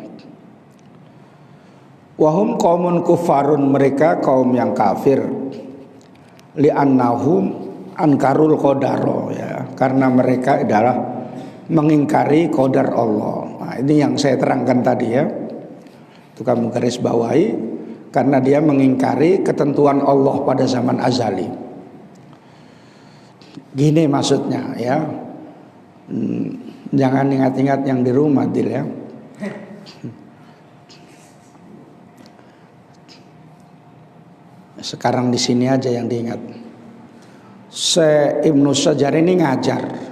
Wahum qaumun kufarun, mereka kaum yang kafir, li'annahum ankarul qadaro, ya, karena mereka adalah mengingkari qadar Allah. Nah, ini yang saya terangkan tadi ya. Itu kamu garis bawahi, karena dia mengingkari ketentuan Allah pada zaman azali. Gini maksudnya ya. Jangan ingat-ingat yang di rumah, Dil, ya. Sekarang di sini aja yang diingat. Syekh Ibnu Syajari ini ngajar.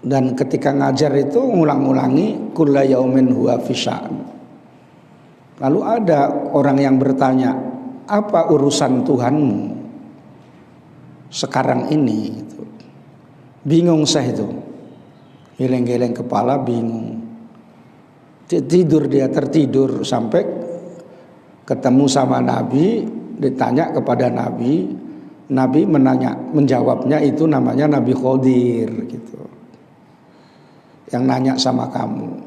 Dan ketika ngajar itu ngulang-ulangi kulla yaumin huwa fisya'an. Lalu ada orang yang bertanya, apa urusan Tuhanmu sekarang ini? Bingung saya itu, geleng-geleng kepala, bingung. Tidur, dia tertidur sampai ketemu sama Nabi, ditanya kepada Nabi, Nabi menjawabnya itu namanya Nabi Khidir gitu. Yang nanya sama kamu.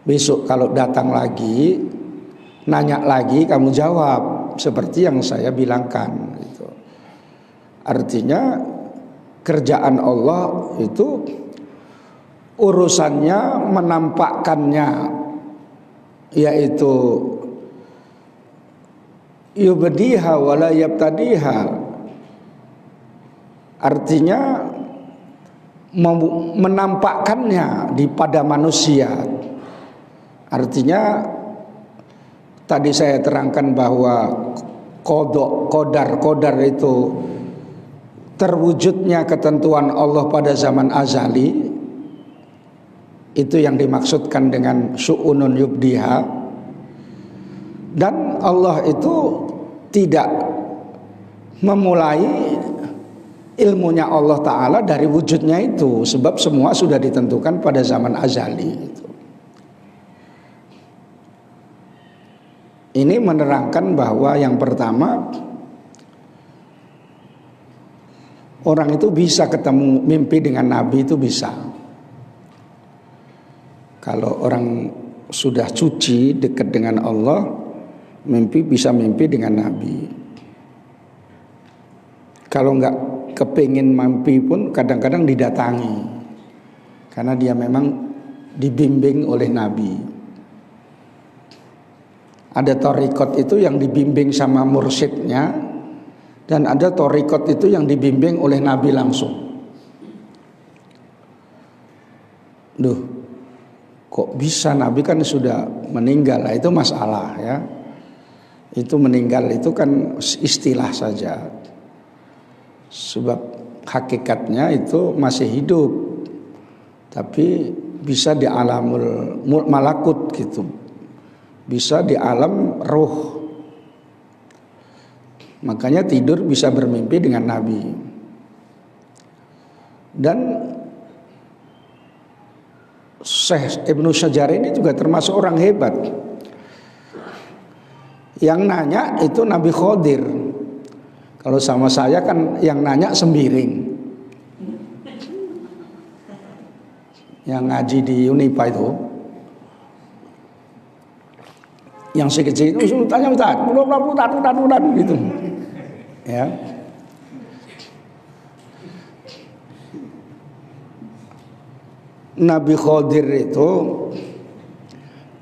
Besok kalau datang lagi, nanya lagi, kamu jawab seperti yang saya bilangkan gitu. Artinya kerjaan Allah itu urusannya menampakkannya, yaitu yubdiha wala yabtadiha, artinya menampakkannya pada manusia. Artinya tadi saya terangkan bahwa qadar itu terwujudnya ketentuan Allah pada zaman azali, itu yang dimaksudkan dengan syu'unun yubdiha. Dan Allah itu tidak memulai ilmunya Allah Ta'ala dari wujudnya itu, sebab semua sudah ditentukan pada zaman azali itu. Ini menerangkan bahwa yang pertama, orang itu bisa ketemu mimpi dengan Nabi, itu bisa. Kalau orang sudah suci dekat dengan Allah, bisa mimpi dengan Nabi. Kalau enggak kepingin mimpi pun kadang-kadang didatangi, karena dia memang dibimbing oleh Nabi. Ada thariqat itu yang dibimbing sama mursyidnya, dan ada thariqat itu yang dibimbing oleh Nabi langsung. Duh, kok bisa, Nabi kan sudah meninggal. Nah, itu masalah ya. Itu meninggal itu kan istilah saja. Sebab hakikatnya itu masih hidup, tapi bisa di alamul malakut gitu, bisa di alam roh. Makanya tidur bisa bermimpi dengan Nabi. Dan Syekh Ibnu Syajar ini juga termasuk orang hebat. Yang nanya itu Nabi Khodir. Kalau sama saya kan yang nanya sembiring. Yang ngaji di Unipa itu, yang si kecil itu tanya Ustaz, udah gitu. Ya. Nabi Khodir itu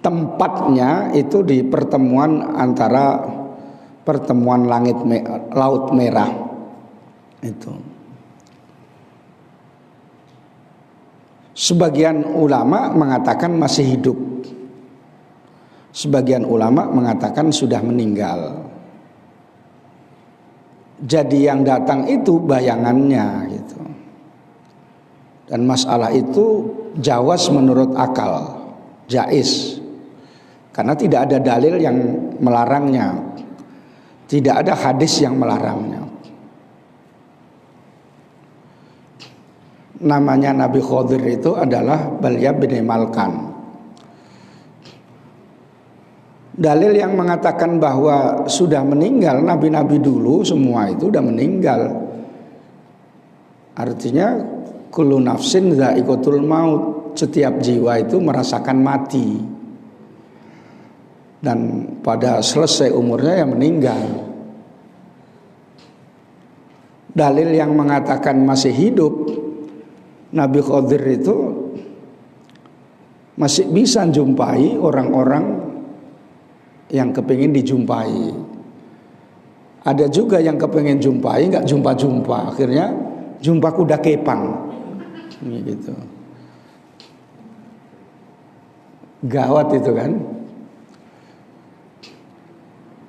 tempatnya itu di pertemuan antara pertemuan laut merah itu. Sebagian ulama mengatakan masih hidup, sebagian ulama mengatakan sudah meninggal. Jadi yang datang itu bayangannya gitu. Dan masalah itu jawaz menurut akal, jaiz. Karena tidak ada dalil yang melarangnya, tidak ada hadis yang melarangnya. Namanya Nabi Khodir itu adalah Balya bin Malkan. Dalil yang mengatakan bahwa sudah meninggal, nabi-nabi dulu semua itu sudah meninggal. Artinya kullu nafsin dha'iqatul maut, setiap jiwa itu merasakan mati. Dan pada selesai umurnya ya meninggal. Dalil yang mengatakan masih hidup, Nabi Khodir itu masih bisa jumpai orang-orang yang kepingin dijumpai. Ada juga yang kepingin jumpai nggak jumpa-jumpa, akhirnya jumpa kuda kepang, gitu. Gawat itu kan.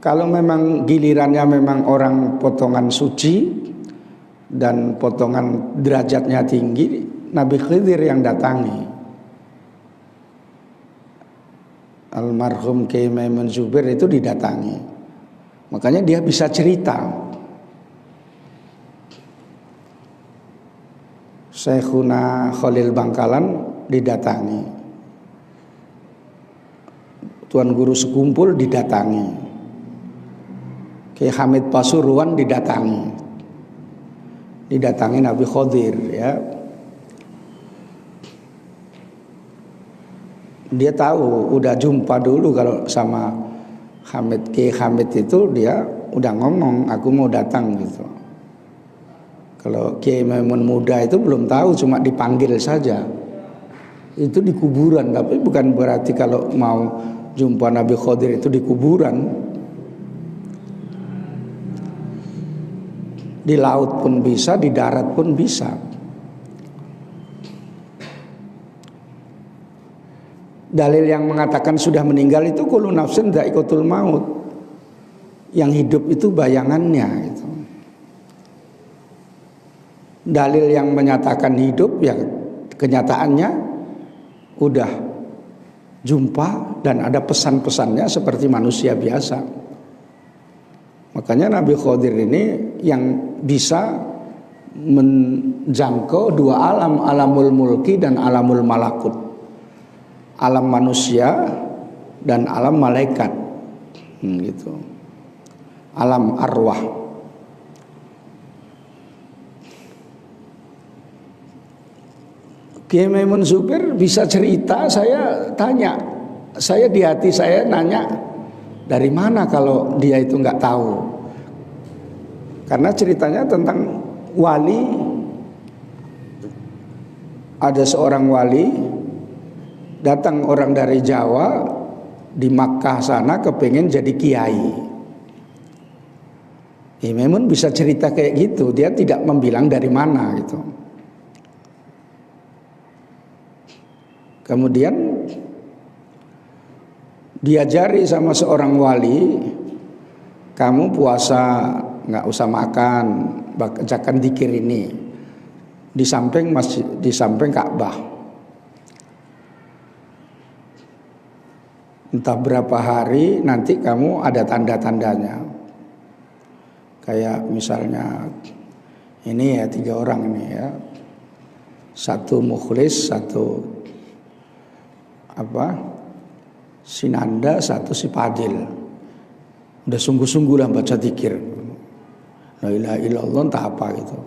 Kalau memang gilirannya memang orang potongan suci dan potongan derajatnya tinggi, Nabi Khidir yang datangi. Almarhum Kiai Maimun Zubair itu didatangi. Makanya dia bisa cerita. Syekhuna Khalil Bangkalan didatangi. Tuan Guru Sekumpul didatangi. Kiai Hamid Pasuruan didatangi. Didatangi Nabi Khodir ya. Dia tahu, udah jumpa dulu kalau sama Hamid, Kiai Hamid itu dia udah ngomong aku mau datang gitu. Kalau Kiai Maimun muda itu belum tahu, cuma dipanggil saja. Itu di kuburan, tapi bukan berarti kalau mau jumpa Nabi Khodir itu di kuburan. Di laut pun bisa, di darat pun bisa. Dalil yang mengatakan sudah meninggal itu kullu nafsin dha'iqatul maut. Yang hidup itu bayangannya gitu. Dalil yang menyatakan hidup ya kenyataannya udah jumpa dan ada pesan-pesannya seperti manusia biasa. Makanya Nabi Khodir ini yang bisa menjangkau dua alam, alamul mulki dan alamul malakut. Alam manusia dan alam malaikat, gitu. Alam arwah. Kiai Maimun Zubair bisa cerita, saya tanya, saya di hati saya nanya, dari mana kalau dia itu nggak tahu? Karena ceritanya tentang wali, ada seorang wali, datang orang dari Jawa di Makkah sana kepengen jadi kiai. Memang bisa cerita kayak gitu, dia tidak membilang dari mana gitu. Kemudian diajari sama seorang wali, kamu puasa nggak usah makan, bacakan dzikir ini di samping masjid, di samping Ka'bah. Entah berapa hari nanti kamu ada tanda-tandanya. Kayak misalnya ini ya 3 orang ini ya, 1 mukhlis, 1 sinanda, 1 si padil. Udah sungguh-sungguh lah baca dzikir, la ilaha illallah entah apa gitu.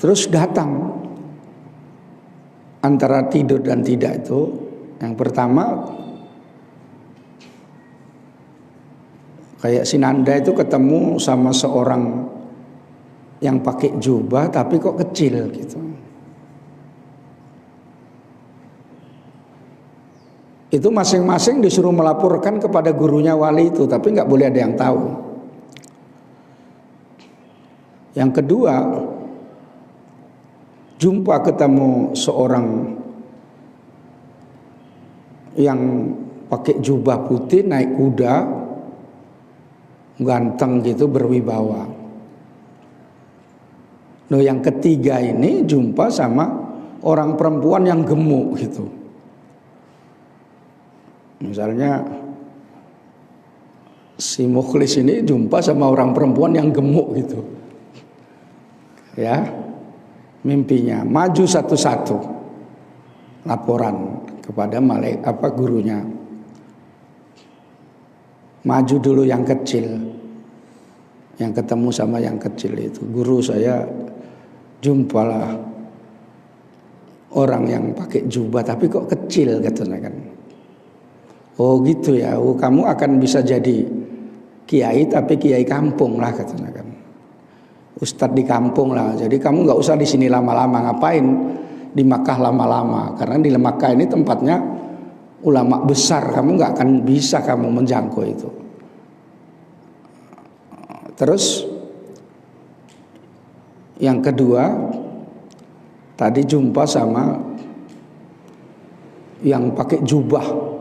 Terus datang antara tidur dan tidak itu, yang pertama kayak sinanda itu ketemu sama seorang yang pakai jubah tapi kok kecil gitu. Itu masing-masing disuruh melaporkan kepada gurunya wali itu, tapi nggak boleh ada yang tahu. Yang kedua, jumpa ketemu seorang yang pakai jubah putih naik kuda, ganteng gitu, berwibawa. Nah, yang ketiga ini jumpa sama orang perempuan yang gemuk gitu. Misalnya si mukhlis ini jumpa sama orang perempuan yang gemuk gitu. Ya, mimpinya maju satu-satu laporan kepada gurunya. Maju dulu yang kecil, yang ketemu sama yang kecil itu. Guru saya jumpalah orang yang pakai jubah tapi kok kecil katanya kan. Oh gitu ya, oh, kamu akan bisa jadi kiai tapi kiai kampung lah katanya kan. Ustadz di kampung lah, jadi kamu nggak usah di sini lama-lama, ngapain di Makkah lama-lama, karena di Makkah ini tempatnya ulama besar, kamu nggak akan bisa kamu menjangkau itu. Terus yang kedua, tadi jumpa sama yang pakai jubah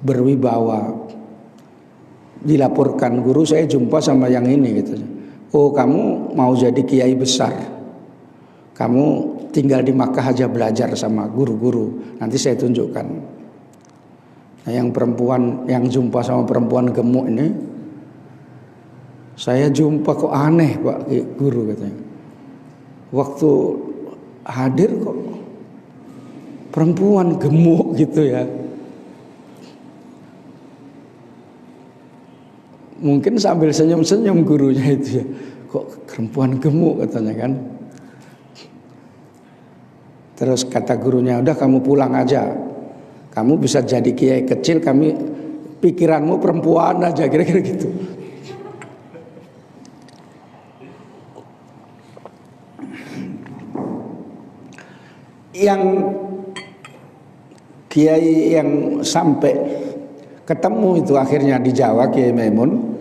berwibawa, dilaporkan guru saya jumpa sama yang ini gitu. Oh kamu mau jadi kiai besar, kamu tinggal di Makkah aja belajar sama guru-guru, nanti saya tunjukkan. Nah, yang perempuan yang jumpa sama perempuan gemuk ini, saya jumpa kok aneh Pak Guru katanya. Waktu hadir kok perempuan gemuk gitu ya. Mungkin sambil senyum-senyum gurunya itu ya. Kok perempuan gemuk katanya kan. Terus kata gurunya, udah kamu pulang aja. Kamu bisa jadi kiai kecil, kami pikiranmu perempuan aja, kira-kira gitu. Yang kiai yang sampai ketemu itu akhirnya di Jawa, Kiai Maimun,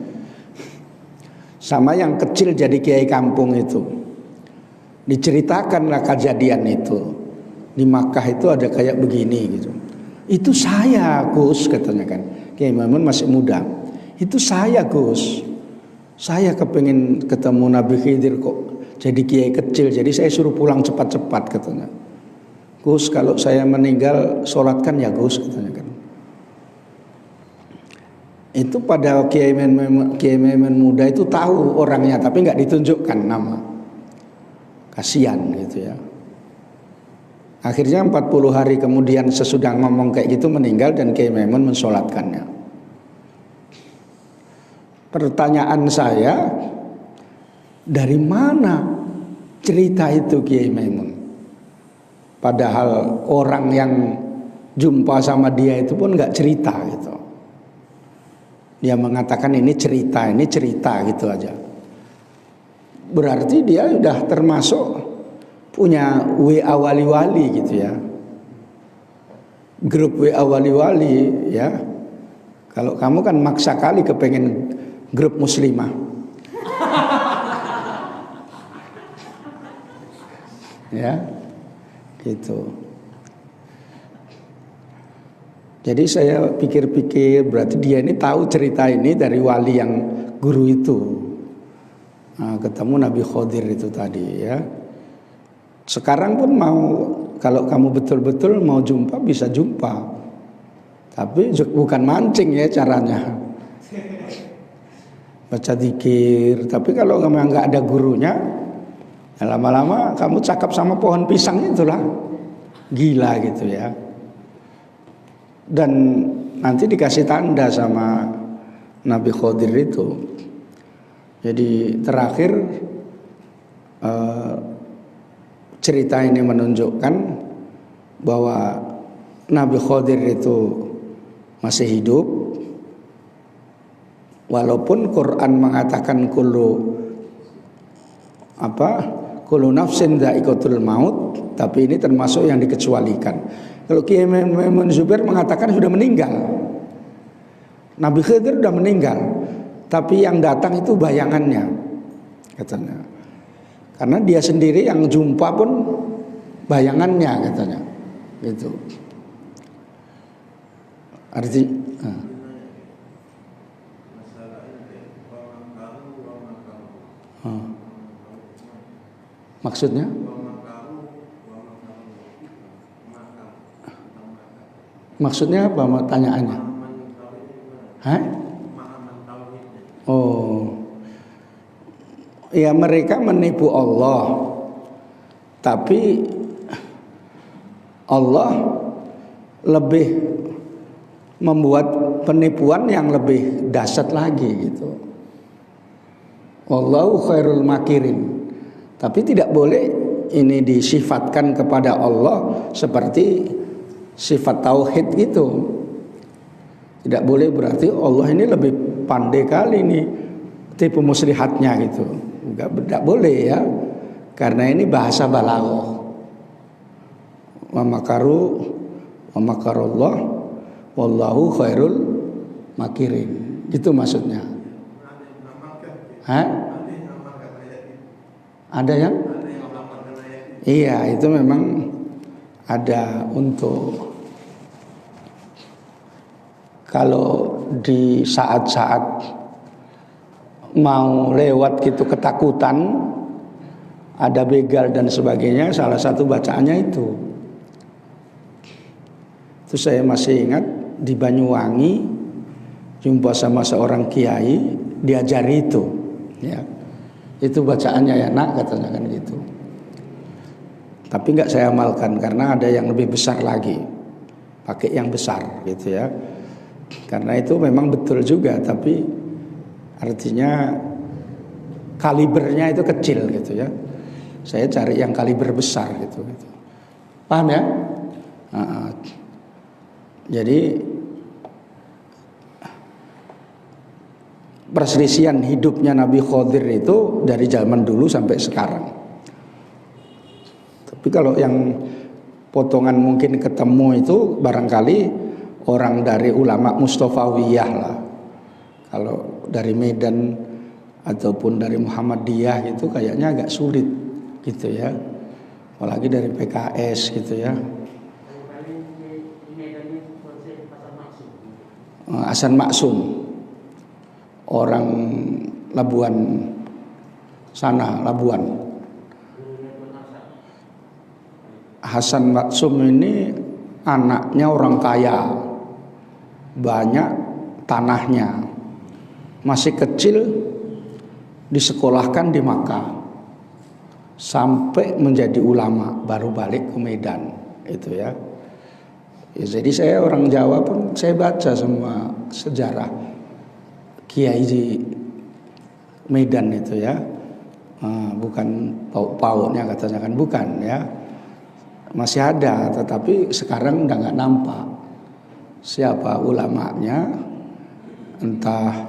sama yang kecil jadi kiai kampung itu, diceritakanlah kejadian itu. Di Makkah itu ada kayak begini gitu. Itu saya Gus katanya kan. Kiai Maimun masih muda. Itu saya Gus. Saya kepengin ketemu Nabi Khidir kok jadi kiai kecil. Jadi saya suruh pulang cepat-cepat katanya. Gus kalau saya meninggal sholatkan ya Gus katanya kan. Itu pada Kiai Maimun muda itu tahu orangnya tapi nggak ditunjukkan nama. Kasihan gitu ya. Akhirnya 40 hari kemudian sesudah ngomong kayak gitu meninggal dan Kiai Maimun mensolatkannya. Pertanyaan saya, dari mana cerita itu Kiai Maimun? Padahal orang yang jumpa sama dia itu pun nggak cerita gitu. Dia mengatakan ini cerita gitu aja. berarti dia sudah termasuk punya WA wali-wali gitu ya. Grup WA wali-wali ya. Kalau kamu kan maksa kali kepengen grup muslimah. Ya, gitu. Jadi saya pikir-pikir berarti dia ini tahu cerita ini dari wali yang guru itu. Nah, ketemu Nabi Khidir itu tadi ya. Sekarang pun mau, kalau kamu betul-betul mau jumpa bisa jumpa. Tapi bukan mancing ya caranya. Baca zikir, tapi kalau memang nggak ada gurunya, ya lama-lama kamu cakap sama pohon pisang itulah. Gila gitu ya. Dan nanti dikasih tanda sama Nabi Khidir itu. Jadi terakhir cerita ini menunjukkan bahwa Nabi Khidir itu masih hidup, walaupun Quran mengatakan kullu nafsin dha'iqatul maut, tapi ini termasuk yang dikecualikan. Kalau Kiai Maimun Zubair mengatakan sudah meninggal, Nabi Khidir sudah meninggal, tapi yang datang itu bayangannya, katanya. Karena dia sendiri yang jumpa pun bayangannya, katanya. Gitu. Artinya maksudnya apa pertanyaannya? Hah? Oh, ya mereka menipu Allah, tapi Allah lebih membuat penipuan yang lebih dahsyat lagi gitu. Wallahu khairul makirin. Tapi tidak boleh ini disifatkan kepada Allah seperti sifat tauhid gitu. Tidak boleh berarti Allah ini lebih pandai kali nih tipu muslihatnya gitu. Tidak boleh ya. Karena ini bahasa balaghah. Wa makaru wa makarullah wallahu khairul makirin. Gitu maksudnya. Hah? Ada yang? Iya, itu memang ada untuk kalau di saat-saat mau lewat gitu ketakutan, ada begal dan sebagainya, salah satu bacaannya itu. Itu saya masih ingat di Banyuwangi jumpa sama seorang kiai, diajari itu, ya. Itu bacaannya ya nak, katanya kan gitu. Tapi nggak saya amalkan karena ada yang lebih besar lagi, pakai yang besar gitu ya. Karena itu memang betul juga, tapi artinya kalibernya itu kecil gitu ya. Saya cari yang kaliber besar gitu. Paham ya? Jadi perselisihan hidupnya Nabi Khidir itu dari zaman dulu sampai sekarang. Tapi kalau yang potongan mungkin ketemu itu barangkali orang dari ulama Mustafawiyah lah. Kalau dari Medan ataupun dari Muhammadiyah gitu kayaknya agak sulit gitu ya. Apalagi dari PKS gitu ya. Hasan Maksum. Orang Labuan sana, Labuan. Hasan Maksum ini anaknya orang kaya, banyak tanahnya, masih kecil disekolahkan di Makkah, sampai menjadi ulama, baru balik ke Medan, itu ya. Jadi saya orang Jawa pun saya baca semua sejarah kiai di Medan itu ya, bukan paut-pautnya katanya kan, bukan ya, masih ada, tetapi sekarang udah nggak nampak siapa ulamanya, entah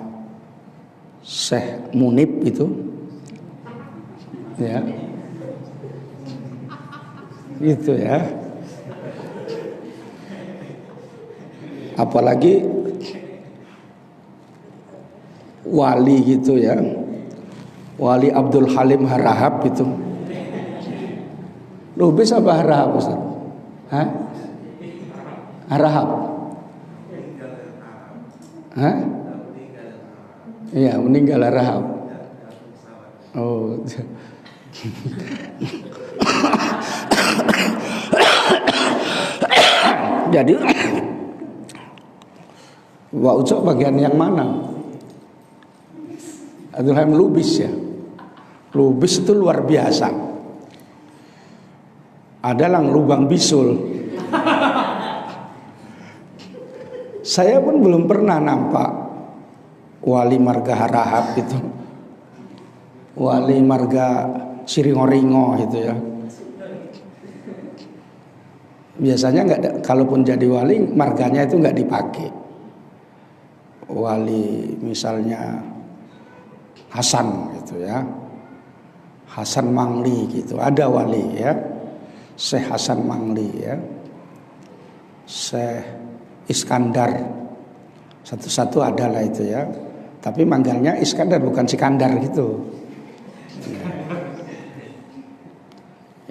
Syekh Munib itu Ya. Gitu ya. Apalagi wali gitu ya. Wali Abdul Halim Harahap itu. Lubis apa Harahap Ustaz? Hah? Harahap. Hah? Iya, meninggal Harahap. Oh. Jadi Wak Ucok bagian yang mana? Abdul Halim Lubis ya. Lubis itu luar biasa. Ada lang lubang bisul. Saya pun belum pernah nampak wali marga Harahap itu. Wali marga Siringoringo gitu ya. Biasanya nggak, kalaupun jadi wali marganya itu nggak dipakai. Wali misalnya Hasan gitu ya, Hasan Mangli gitu, ada wali ya, Syekh Hasan Mangli ya, Syekh Iskandar, satu-satu adalah itu ya, tapi manggilnya Iskandar bukan Sikandar gitu. Ya.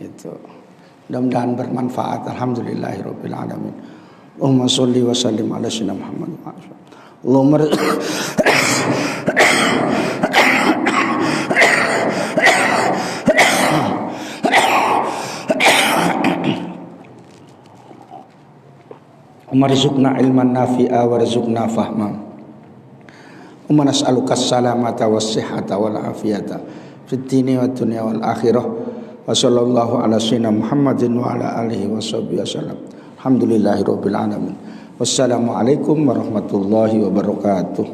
Itu. Mudah-mudahan bermanfaat. Alhamdulillahirabbil alamin. Allahumma sholli wa sallim ala sayyidina Muhammad. Allahumma Umarizukna ilman nafi'a warizukna fahman. Umanas'aluka salamata was-sihhata wal-afiyata fid dini wad dunya wal akhirah. Wa sallallahu ala sayyidina Muhammadin wa ala alihi wa sahbihi wasallam. Alhamdulillahirabbil alamin. Wassalamualaikum warahmatullahi wabarakatuh.